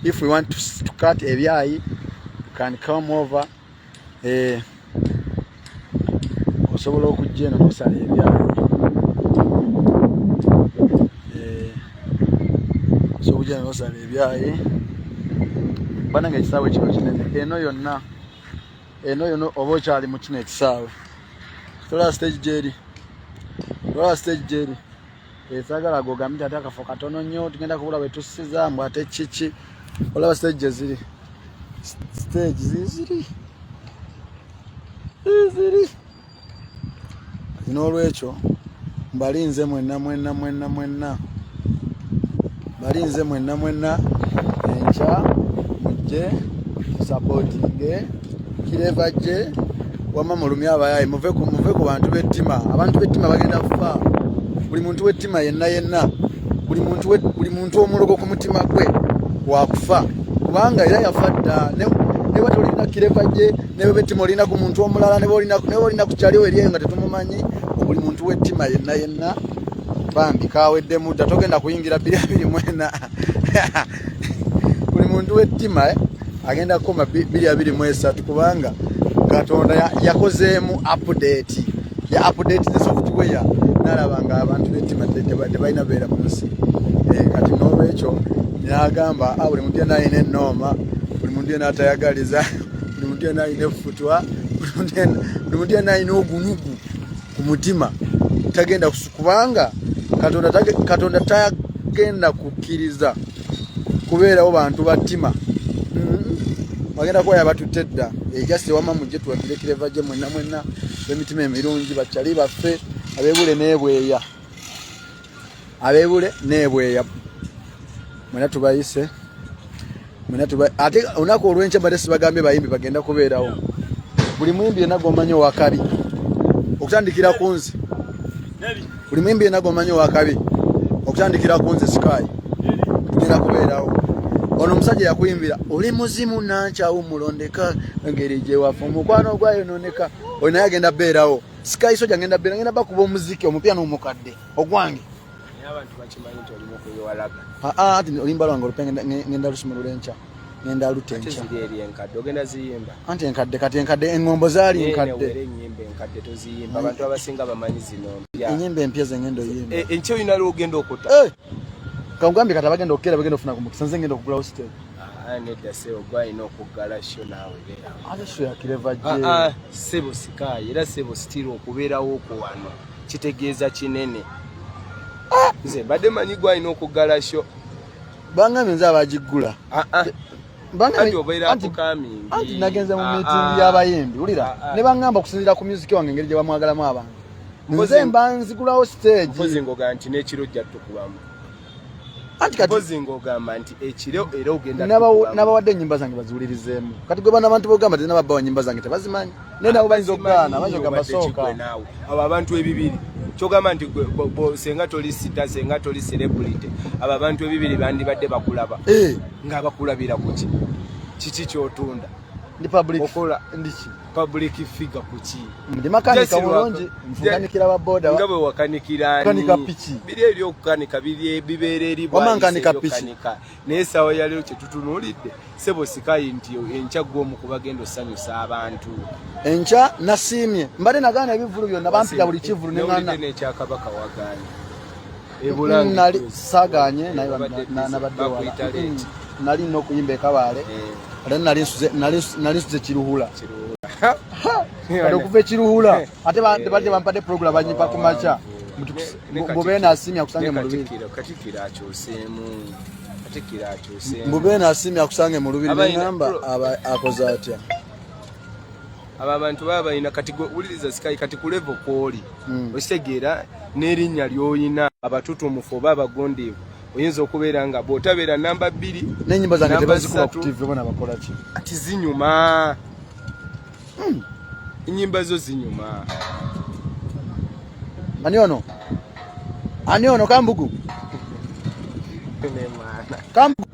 If we want to cut ebyayi you can come over osobola okujja eno kusala ebyayi so ujja eno kusala ebyayi bananga ekisaawe kino kinene eno yonna oba okyali mu kino ekisaawe tola stage jeri esagala gogambi ate akafo katono nnyo tugenda kubula bwe tusiza mbu ate kiki olaba stage ziri n'olwekyo mbalinze mwenna Enkya mujje supporting Claver je wama mulumya abayayi muve ku bantu bettima. Abantu bettima bagenda kufa. Buli muntu wettima yenna buli muntu omulogo ku mutima gwe wakufa kubanga era yafadda ne watolina Claver je ne bettima olina ku muntu omulala ne olina ku kyaliwo eriyo nga tetumumanyi. Buli muntu wettima yenna bambi kawedde mudda togenda kuyingira 224 buli muntu wettima agenda koma 223 kubanga Katonda yakozeemu update the software nalabanga abantu bettima tebalina beera mu nsi kati n'olwekyo nagamba buli muntu yenna alina ennooma buli muntu yenna atayagaliza buli muntu yenna alina effutwa buli muntu yenna alina ogunugu ku mutima tagenda kubanga Katonda tagenda kukkiriza kubeerawo bantu battima bagenda kuba yabatutedda ejasi wama mujje tuwakire Claver je mwenna b'emitima emirungi bakyali baffe abebule n'ebweya mwena tubayise ate onako olw'enkya bade sibagambye bayimbi bagenda kubeerawo buli muyimbi yenna gomanyi owakabi okutandikira ku nze buli muyimbi yenna gomanyi owakabi okutandikira ku nze Sky tugenda kubeerawo. Ono omusajja yakuyimbira oli muzimu nankyawo mulondeka engeri gye wafa omukwano gwayononeka oyo naye agenda beerawo Sky soja ngenda bakuba omuziki omupya n'omukadde ogwange abantu bakimanyi nti olimu kuyiwalaga ati olimba lwange olupe ngenda lusumulula Enkya ngenda luta Enkya enkadde ogenda ziyimba anti enkadde engombo zaali enkadde ennyimba enkadde toziyimba abantu abasinga bamanyi zino ennyimba empya zengendo yimba Enkya olina lwogenda okutta kangambye kati abagenda okukera bagenda okufuna ku mukisa nze ngenda okugulawo stage nedda sebo gwalina okuggala sho naawe ate sho ya Claver je sebo Sky era sebo sitira okubeerawo okwo wano kitegeeza kinene nze mbadde manyi gwalina okuggala sho bangambye nze abagiggula anti nagenze mu meeting y'abayimbi wulira ne bangamba okusinziira ku music wange engeri gye bamwagalamu abantu nze mba nzigulawo stage mpozi ng'ogamba nti n'ekiro jja tukubamu ng'ogamba nti ekiro era ogenda n'abawadde ennyimba zange baziwulirizeemu kati gwe bana abantu bogamba tena babbawa ennyimba zange tebazimanyi naye nabo bayinza okugaana bayinza okugamba sooka abo abantu ebibiri kyogamba nti senga toli sita senga toli celebrity abo abantu ebibiri bandibadde bakulaba ng'abakulabira kuki kiki kyotunda ndi public okola ndichi public figure kuki ndi makanika mulungi mfukanikira ba boda ngabe wakanikira kanika pichi bili ebyo kukanika bili bibere eri bwa wamakanika pichi nesawo yalero kye tutunulidde sebo sikayi nti enkya gwomu kubagendo sanyusa abantu enkya nasimye mbade nagana ebivulu byonna bampika buli kivulu ne ngana ne kyakabaka waganye nali saganye nabadde nali nokuyimba ekabale ate nali nsuze kiruhula ate okuva ekiruhula ate badde bampadde program banyipa ku maca mbubeena asimye akusange mu lubiri mbubeena asimye akusange mu lubiri neŋŋamba akoze atya abo abantu baba balina kati uliriza sikayi kati ku level kwoli okitegeera n'erinnya ly'oyina abatuutumufu oba abagondeevu oyinza okubeera nga bw'otabeera namba 2 n'ennyimba zange tebazikuba ku TV bona bakola ki ati zinyuma ennyimba zo zinyuma ani ono kambugu kambugu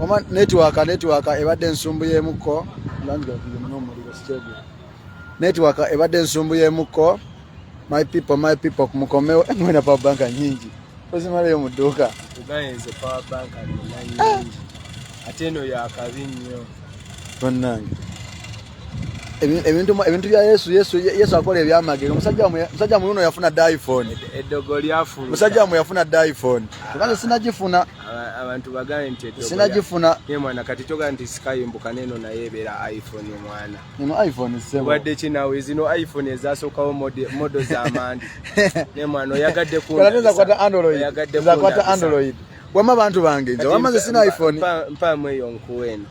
oma network ebadde ensumbuyeemuko network ebadde ensumbuyeemuko my people kumukomewo mwena power bank nyingi ozimaleyo mu dduuka ugayenze power bank nyingi ate eno yakabi nnyo bannange ebintu bya yesu akola ebyamagero omusajja muno yafuna iPhone eddogo lyafuna musajja mu yafuna iPhone kandi sinagifuna abantu bagaye nti eddogo sinagifuna ye mwana kati toga nti sikayimbuka neno naye beera iPhone mwana ino iPhone sebo wadde kinawe zino iPhone ezasookawo modo z'amandi ne mwana oyagadde ku kaleza kwata Android wama abantu bange nze wamaze sina iPhone mpamu eyo nkuwena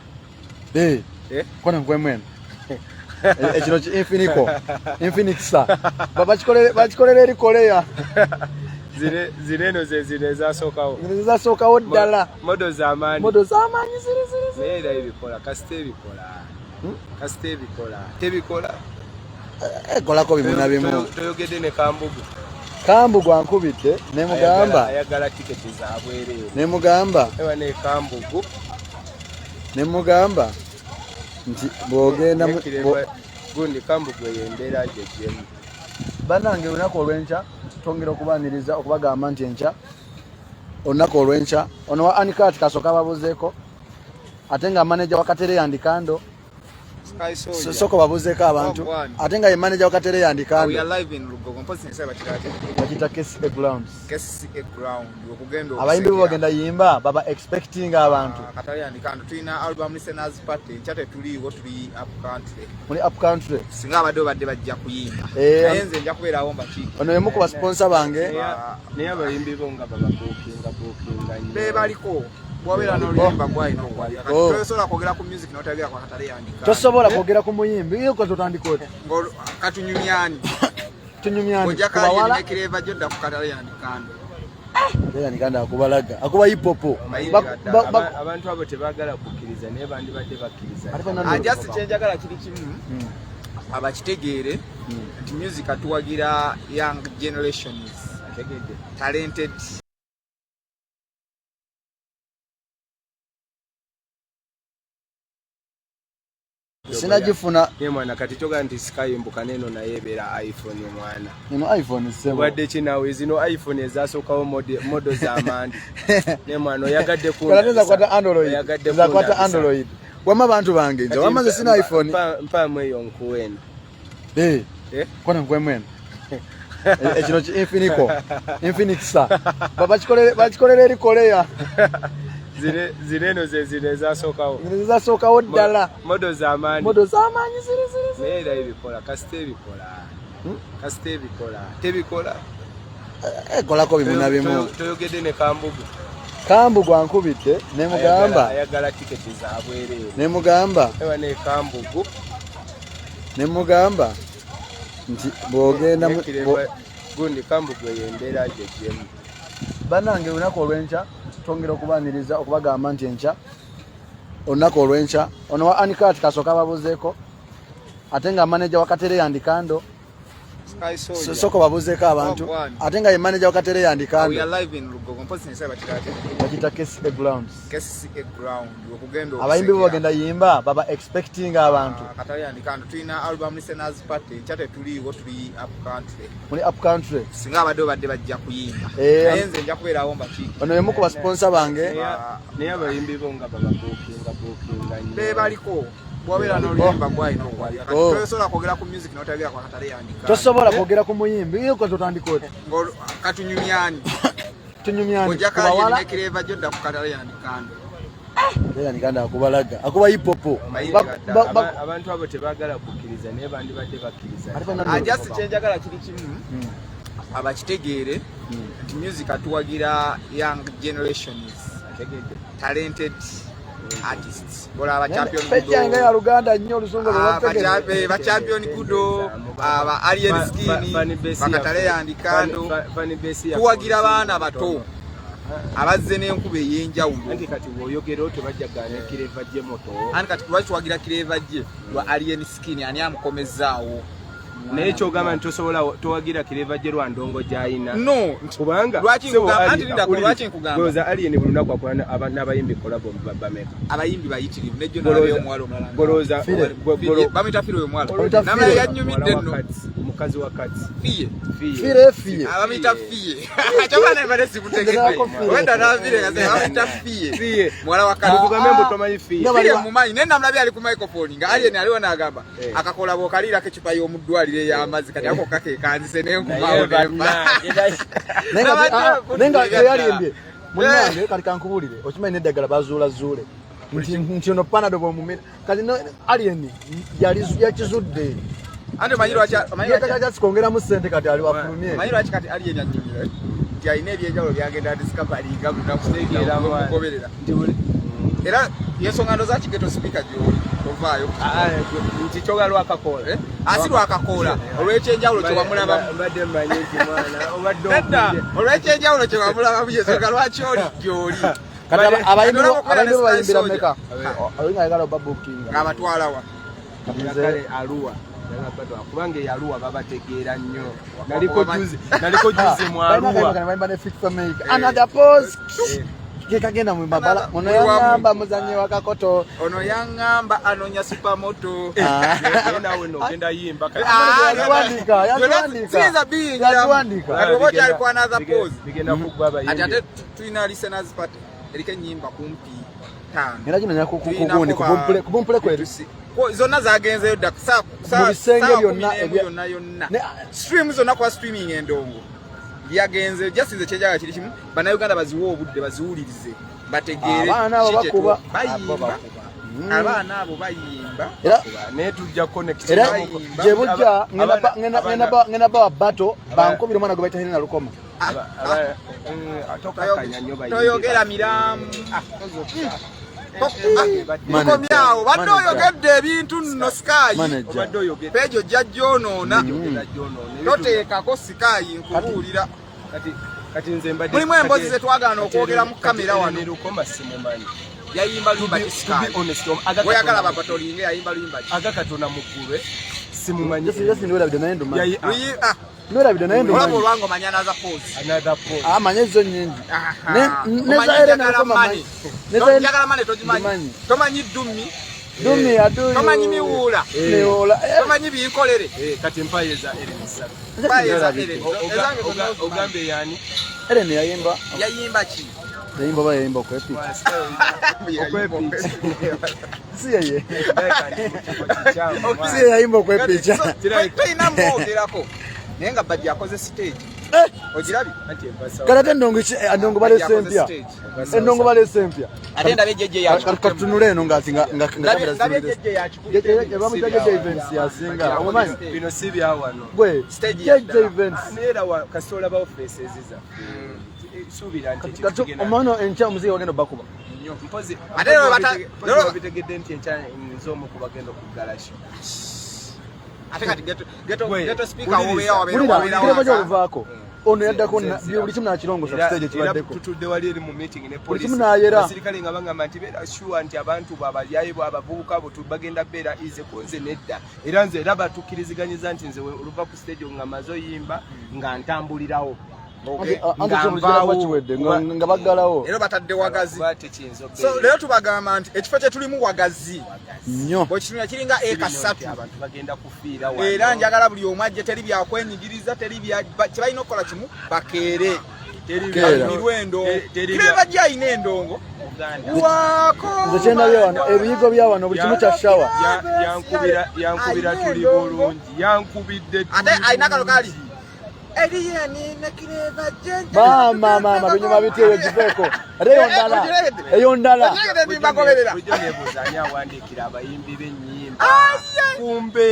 kona nkwemwena ekino ki Infinix bakikolera eri Korea zireno zezino ezasookawo ddala modo z'amaanyi naye era ebikola kasite ebikola tebikola ekolako bimu na bimu toyogedde ne kambugu ankubidde nemugamba ayagala tiketi zabwereere nemugamba ewa ne kambugu nemugamba nti bwogenda gundi kambugu eyembeera gyegyemu bannange olunaku olw'enkya twongera okubaaniriza okubagamba nti enkya olunaku olw'enkya ono wa Anikat kasooka babuzeeko ate nga manager wa Katere yandikando soko babuzeeko abantu ate nga ye manager wa Katere yandikando we are live in Lugogo mpozi nsaba kirate bakita KCA grounds okugenda abayimbi bo bagenda yimba baba expecting abantu Katere yandikando tulina album listeners party nkyate tuliwo tuli up country muri up country singa abadde bajja kuyimba naye nze nja kubeerawo mbaki ono yemu ku sponsor bange naye abayimbi bo nga baba bookinga be baliko wabeera n'oluyimba gwalina okwali tosobola kwogera ku music n'otagira kwa Katere yandikando tosobola kwogera ku muyimbi iyo ko totandika oti katunyumyani tunyumyani kubawala Claver jodda ku Katere yandikando yandikando akubalaga akuba hip hop abantu abo tebagala kukkiriza naye bandi badde bakkiriza just kyenjagala kiri kimu abakitegeere nti music atuwagira young generations talented sinagifuna ye mwana kati toga nti sikayimbuka neno naye beera iPhone mwana ino iPhone sebo wadde kinawe zino iPhone ezasookawo modo z'amandi ne mwana oyagadde ku kaleza kwata Android wama abantu bange nze wamaze sina iPhone mpamu eyo nkuwena kona nkwemwena ekino ki Infinix bakikolera eri Korea zireno zezino ezasookawo ddala modo z'amaanyi naye era ebikola kasite ebikola tebikola ekolako bimu na bimu toyogedde ne kambugu ankubidde nemugamba ayagala tiketi zabwereere nemugamba ewa ne kambugu nemugamba nti bwogenda gundi kambugu eyembeera gyegyemu bannange olunaku olw'enkya twongera okubaaniriza okubagamba nti enkya olunaku olw'enkya ono wa Anikat kasooka babuzeeko ate nga manager wa Katere yandikando soko babuzeeko abantu ate nga ye manager wakatere yandikando. We are live in Lugogo mpozi nisa batirate. Bakita KCCA grounds. KCCA ground okugendo. Abayimbi bagenda yimba baba expecting abantu. Katale yandikando tulina album listeners party chate tuliwo tuli up country. Muli up country. Singa abadde badde bajja kuyimba. Nayenze nja kubeera womba ki. Ono yemu ku ba sponsor bange. Ne abayimbi bonga baba bookinga nnyo. Be baliko. Bwabera n'oluyimba gwalina okwali. Tosobola kwogera ku music n'otayogera ku katale yandikando. Tosobola kwogera ku muyimbi iyo ko totandikote. Katunyumyani. Tunyumyani. Ojaka yine Claver jodda ku katale yandikando. Era niganda akubalaga akuba hip hop abantu abo tebagala kukkiriza naye bandi badde bakkiriza ajasi kyenjagala kiri kimu abakitegeere nti music atuwagira young generations talented artists bola aba champion pejanga ya Luganda nnyo lusungu lwategere ba champion kudo aba alien skin bakatale yandikando tuwagira bana bato abazze n'enkuba ey'enjawulo anti kati bw'oyogera tebajjagane Claver gye moto anti kati lwaki wagira Claver gye lwa alien skin ani amukomezaawo naye kyogamba nti tosobola towagira Claver gye lwa ndongo gy'ayina no kubanga lwaki nkugamba alien buli lunaku akola n'abayimbi kolabo bameka abayimbi bayitirivu nejjo n'abayo omwalo omulala golooza bamuyita fire oyo omwalo namala yannyumidde nno mukazi wa kati fiye abamuyita fiye kyobana ebale simutegeke wenda n'abire nga bamuyita fiye mwala wa kati tugambe mbu tomanyi fiye mumanyi naye namulabye ali ku microphone nga alien aliwo n'agamba akakola bw'okaliirako ecupa y'omuddwaliro ey'amazzi kati ako kakekanzise n'enkumawo nenga yalimbye munange kati kankubulire okimanyi n'eddagala bazuulazuule nti ono panado bw'omumira kati alien yakizudde ande manyi lwaki kongeramu ssente kati ali wafulumye manyi lwaki kati alien yannyumira nti alina ebyenjawulo byagenda discoveryinga munakugoberera era yensonga ndo zaki geto speaker gyoli ovaayo nti kyoga lwakakola asi lwakakola olw'ekyenjawulo kye wamulabamu mbadde mmanyi nti mwana obadde olw'ekyenjawulo kye wamulabamu yensonga lwaki oli gyoli kati abayimbi bayimbira meka alinga ayagala babukinga ng'abatwalawa kale aluwa kubanga eyaluwa babategeera nnyo naliko juzi mu another pose kagenda mu mabala ono yangamba muzanyi wa kakoto ono yangamba anonya supermoto nawe nogenda yimba yatwandika ati alikuwa another pose bigenda kugwa abayimbi ate tulina listeners party eriko ennyimba kumpi 5 era kimenya kugundi kubumpule kwetu zonna zagenzeyo dda yonna stream zonna kwa streaming endongo yagenze jasinze kyejaga kiri kimu bannayuganda baziwa obudde baziwulirize bategeere abaana abo bayimba naye tujja connect gye bujja ngenda bawa bato bankubira omwana gwe bayita Helena Lukoma toyogera miramu komyawo badde oyogedde ebintu nno Sky pejo jjajjoonoona toteekako Sky nkubuulira mulimu emboozi ze twagaana okwogera mu kamera wano yayimba luyimba ki Sky oyagala babatolinge yayimba luyimba ki agakatona mukulwe simumanyi Nolabide naye ndo olabo lwango manya another pose amanye zo nyingi neza Helena Lukoma manyi njagala mane tojimanyi tomanyi dumi aduyo tomanyi miwula tomanyi binkolere kati empaye za Elisa ogambe yani Elena yayimba ki yayimba bayimba okwepi si yayimba okwepi tuyina mwogerako naye nga bajja akoze stage ogirabye kalate endongo balesempya endongo balesempya ate ndabe jeje katunule eno bamuyita jeje events yasinga omanyi bino si byawano gwe jeje events neera kasola ba offices za subira nti omwana enkya omuziki wagenda bakuba mpozi ate bitegedde nti enkya nzomu kubagenda okugalashi ate kati geto speaker obeera wabeera vaako ono yaddako buli kimu nakirongosa ku stage kibaddeko tutudde wali eri mu meeting ne buli kimu nayera abasirikale nga bangamba nti beera sure nti abantu babalyayi abavubuka abo bagenda beera ize kunze nedda era nze era batukkirizganyiza nti nze oluva ku stage nga maze oyimba nga ntambulirawo nga baggalawo era batadde wagazi so lero tubagamba nti ekifo kye tulimu wagazi nnyo bwekitunula kiringa eka 3 abantu bagenda kufiira era njagala buli omu ajje teri byakwenyigiriza teri kyebalina okukola kimu bakeere mirwendo kireba gyayina endongo nze kyendabye wano ebiyigo bya wano buli kimu kya shawa yankubira tuli bulungi yankubidde ate alina kalo kali Ediyeni nekireba jenje mama binyuma bitiyo kiveko eyo ndala bujo nebuzanya awandikira abayimbi b'ennyimba kumbe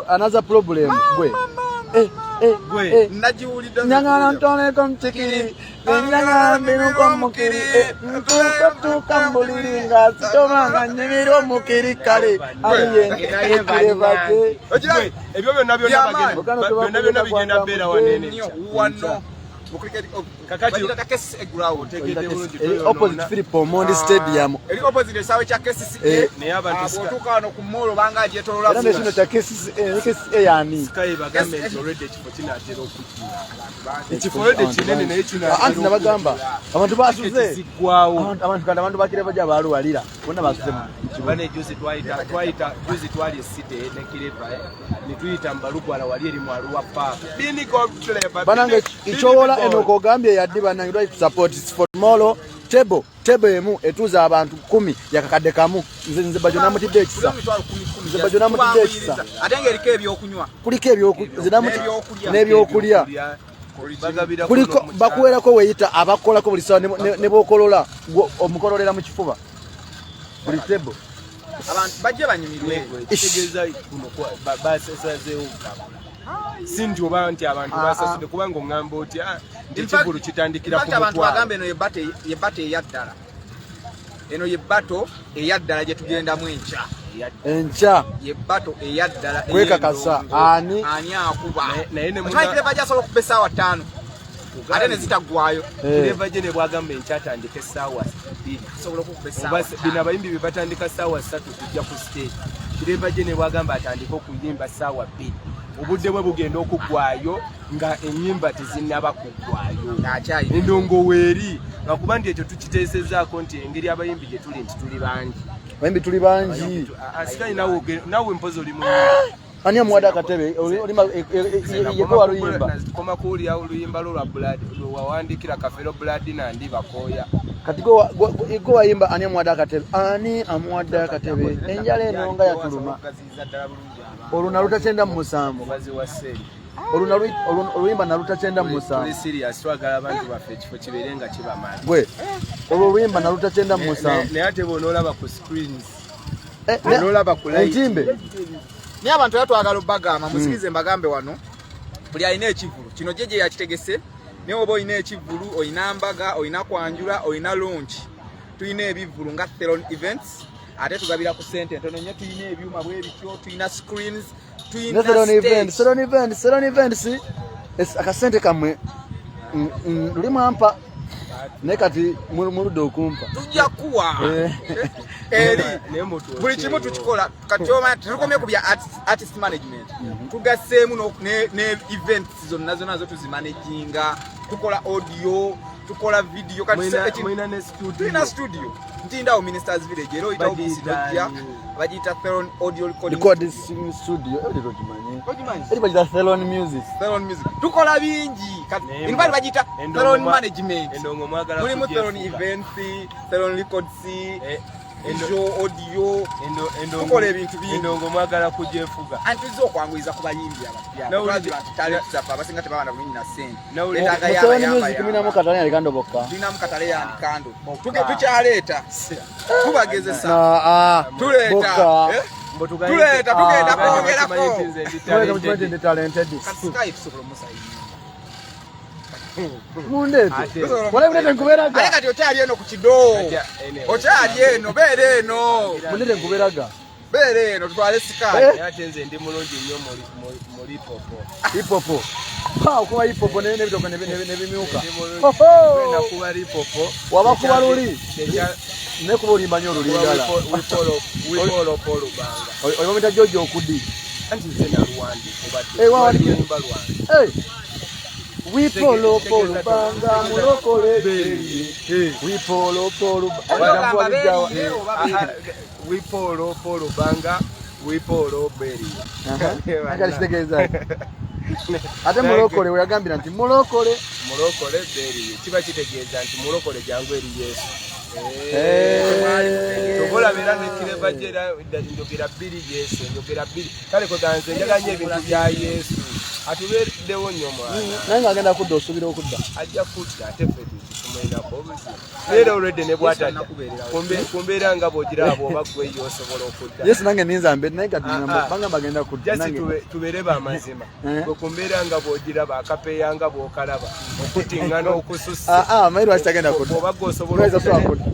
another problem gwe najiwulidde nyangala ntoneko mtikiri nyangala mbinuko mukiri ntuka mbuliri nga sitomanga nyimiro mukiri kale aliyenekirevake ebyo byonna bigenda beera wanene wano kakati opposite Philip Omondi Stadium eri opposite sawe cha KCCA ne abantu otuka wano ku molo banga jetolola era nesino cha KCCA yani sky bagambe already ekifo kinatera okujja ekifo already kinene naye kinatera anti nabagamba abantu basuze abantu bakire baja balwalira bonna basuze bane juzi twaita juzi twali site ne Claver ni tuita mbalugwala wali eri mwaluwa park bini ko Claver banange ichowola enoko gambye yaddi banange right support for tomorrow table emu etuza abantu 10 yakakadde kamu nze bajona mutidde ekisa nze bajona mutidde ekisa atenge erike ebyokunywa kuliko n'ebyokulya kuliko bakuwerako weyita abakolako buli sawa ne bokolola omukololera mu kifuba buli table abantu bajje banyimirwe kitegeeza kuno basazeewo sinti oba nti abantu basasudde kubanga oŋŋamba oti ekivulu kitandikira ku mutwalo abantu bagambe eno yebbate eyaddala eno yebbato eyaddala gye tugendamu enkya yebbato eyaddala kwekakasa ani akuba naye bajasobola okuba essaawa 5 ate ne zitaggwayo Claver je ne bwagamba enkyatandika essaawa 2 asobola okuba essaawa bino abayimbi bye batandika essaawa 3 kujja ku stage Claver je ne bwagamba atandika okuyimba essaawa 2 obudde bwe bugenda okuggwayo nga ennyimba tezinnaba kuggwayo endongo weeri ngakuba nti ekyo tukiteesezaako nti engeri abayimbi gye tuli nti tuli bangi abayimbi tuli bangi asikali nawe mpozi oli mu ani amuwadde akatebe yeko waluyimba koma kuwulira oluyimba lwo lwa buladi wawandikira kafero buladi nandi bakooya kati go wayimba ani amuwadde akatebe ani amuwadde akatebe enjala eno nga yatuluma oluna lutakyenda mu musanvu oluyimba nalutakyenda mu musanvu twagala abantu baffe ekifo kibeere nga kibamala gwe olwo oluyimba nalutakyenda mu musanvu naye ate bonoolaba ku screens olaba ku entimbe naye abantu twagala obbagamba musikirize mbagambe wano buli alina ekivulu kino jeje yakitegese naye oba olina ekivulu olina mbaga olina kwanjula olina launch tulina ebivulu nga Thelon events ate tugabira ku sente ntono nnyo tulina ebyuma bwe bityo tulina screens tulina Thelon events akasente kamwe lulimu ampa naye kati muludde okumpa tujja kuwa eri buli kimu tukikola kati omanya tetukomye ku bya artist management tugasseemu ne events zonna zo tuzimanaginga tukola audio tukola video kati tulina studio ntindawo Ministers Village era oyita obusidojja bagiyita Thelon audio recording studio eri bagiyita Thelon music tukola bingi in fact bagiyita Thelon management mulimu Thelon events Thelon records audio tukola ebintu bingi endongo mwagala kujefuga antuiza okwanguyiza ku bayimbi abasinga tebabana bulungi na sente Thelon music minamu katale yalikando bokka tulinamu katale yalikando tukyaleeta tubagezesa tuleeta tugenda kwongerako mundete wale nkuberaga ale kati okyali eno ku kido okyali eno beera eno mundete nkuberaga beera eno tutwale sikaali ate nze ndi mulungi nnyo muri popo ipopo kuba hipopo n'ebitoko n'ebimyuka nakuba lipopo waba kuba luli ne kuba olimanya olulindala wipolopolo banga oyometa Jojo okudi anti nze naluwandi obadde wipolopolo banga mulokole wipolopolo wipolopolo banga wipoloberi akakitegeeza ate mulokole weyagambira nti mulokole beri kiba kitegeeza nti mulokole jangu eri Yesu tobolabera nekireva jera njogera bbiri Yesu njogera bbiri kale kodanze njaganye ebintu bya Yesu atubeereddewo nnyo mwana naye ng'agenda kudda osuubira okudda ajja kudda ate ffe tukimulinako obuzibu leero olwedde ne bw'atadda kumbeera nga bw'ogiraba oba gweyo osobola okudda Yesu nange ninza mbe naye kati banga bagenda kudda jasi tubeere bamazima bwe kumbeera nga bw'ogiraba akapeeya nga bw'okalaba okutingana okusussa mayiro akitagenda kudda oba gweosobola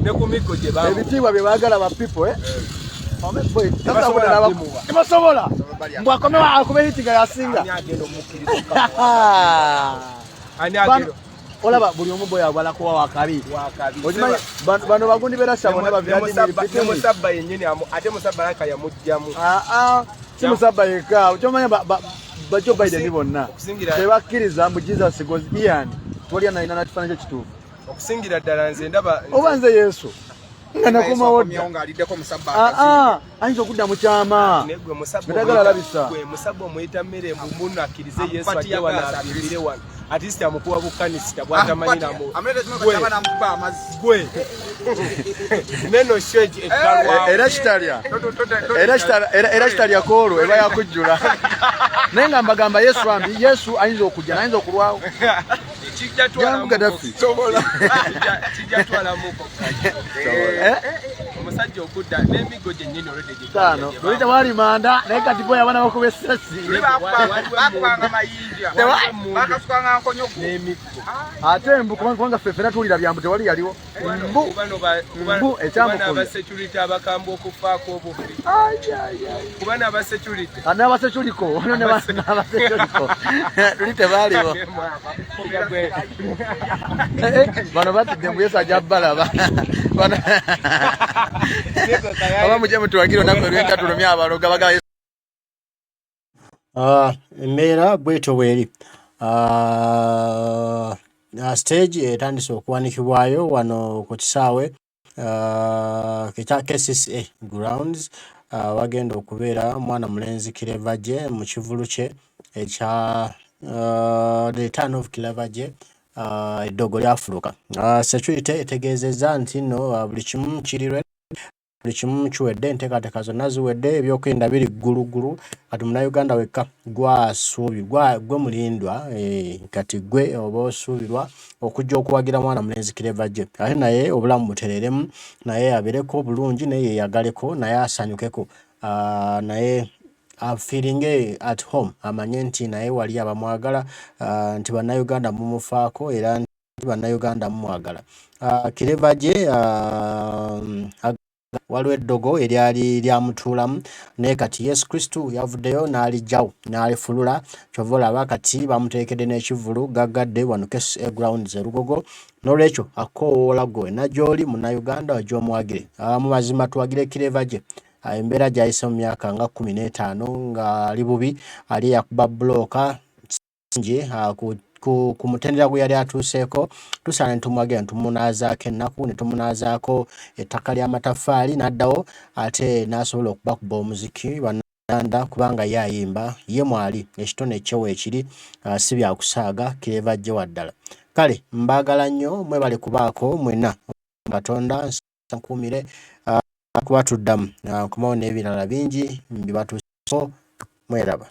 ne ku miggo gye ebitiibwa bye baagala ba people tebasobola mbwakomewo akuba hitiga yasinga olaba buli omu bwe yabalakuwa wakabi okimanyi bano bagundi berasa bonna bamusabba yennyini ate musabba laka yamugjamu si musabba yekka kyomanya bajo Biden bonna tebakkiriza mbu Jesus goes Ian tolya nalina nakifaananyi kyekituufu okusingira ddala nze ndaba oba nze Yesu nga nakomawo ayinza okudda mu kyama netagala alabisa musabba omuyita mmere mbumbunu akkirize Yesu ajje wano abimbire wano ati amukuwa bukanisa bw'atamanyiramu gwe neno shege ekkalwawo era kitalya koolo eba yakujjula naye nga mbagamba Yesu ambi Yesu ayinza okujja nayinza okulwawo kijja twalamuko omusajja okudda n'emigo gyennyini olwedde luli tewali manda naye kati bwe yabana bakuba essasi ate mbu kubanga ffe ffena tuwulira byambu tewali yaliwo mbu ekyamukubaseculity abakamba okufaako obufi kuba n'abaseculity n'abaseculiko n'abaseculiko luli tebaaliwo bano batidde mbu Yesu ajja balaba aba mujje mutuwagire olunaku olw'enkya tulumya abaloga bagaba embeera bwetyo bweri stage etandise okuwanikibwayo wano ku kisaawe ekya KCCA grounds wagenda okubeera mwana mulenzi Claver gye mu kivulu kye ekya the town of Claver gye eddogo lyafuluka security etegeezezza nti nno buli kimu kirirwe buli kimu kiwedde enteekateeka zonna ziwedde ebyokwerinda biri ggulugulu kati munnayuganda wekka gwe mulindwa kati gwe oba osuubirwa okujja okuwagira mwana mulenzi Claver gye ate naye obulamu butereremu naye abeereko bulungi naye yeyagaleko naye asanyukeko naye feeling at home amanye nti naye wali abamwagala nti bannayuganda mumufaako era nti bannayuganda mumwagala Claver gye waliwo eddogo eryali lyamutuulamu naye kati Yesu Kristo yavuddeyo n'alijjawo n'alifulula kyova olaba kati bamuteekedde n'ekivulu gaggadde wano KCCA grounds e Lugogo n'olwekyo akoowoola gwe najjoli munnayuganda wajja mu mazima tuwagire Claver gye embeera gy'ayise mu myaka nga 15 nga ali bubi ali yakuba bulooka nje ku mutendera gwe yali atuuseeko tusaana ne tumwagira ntumunazaako ennaku ne tumunazaako ettaka ly'amataffaali n'addawo ate n'asobola okubakuba omuziki bannayuganda kubanga ye ayimba ye mwali ekitone ekyewo ekiri si byakusaaga Claver gye waddala kale mbaagala nnyo mwebale kubaako mwenna Katonda nkuumire kuba tuddamu nkomawo n'ebirala bingi mbibatuuseko mweraba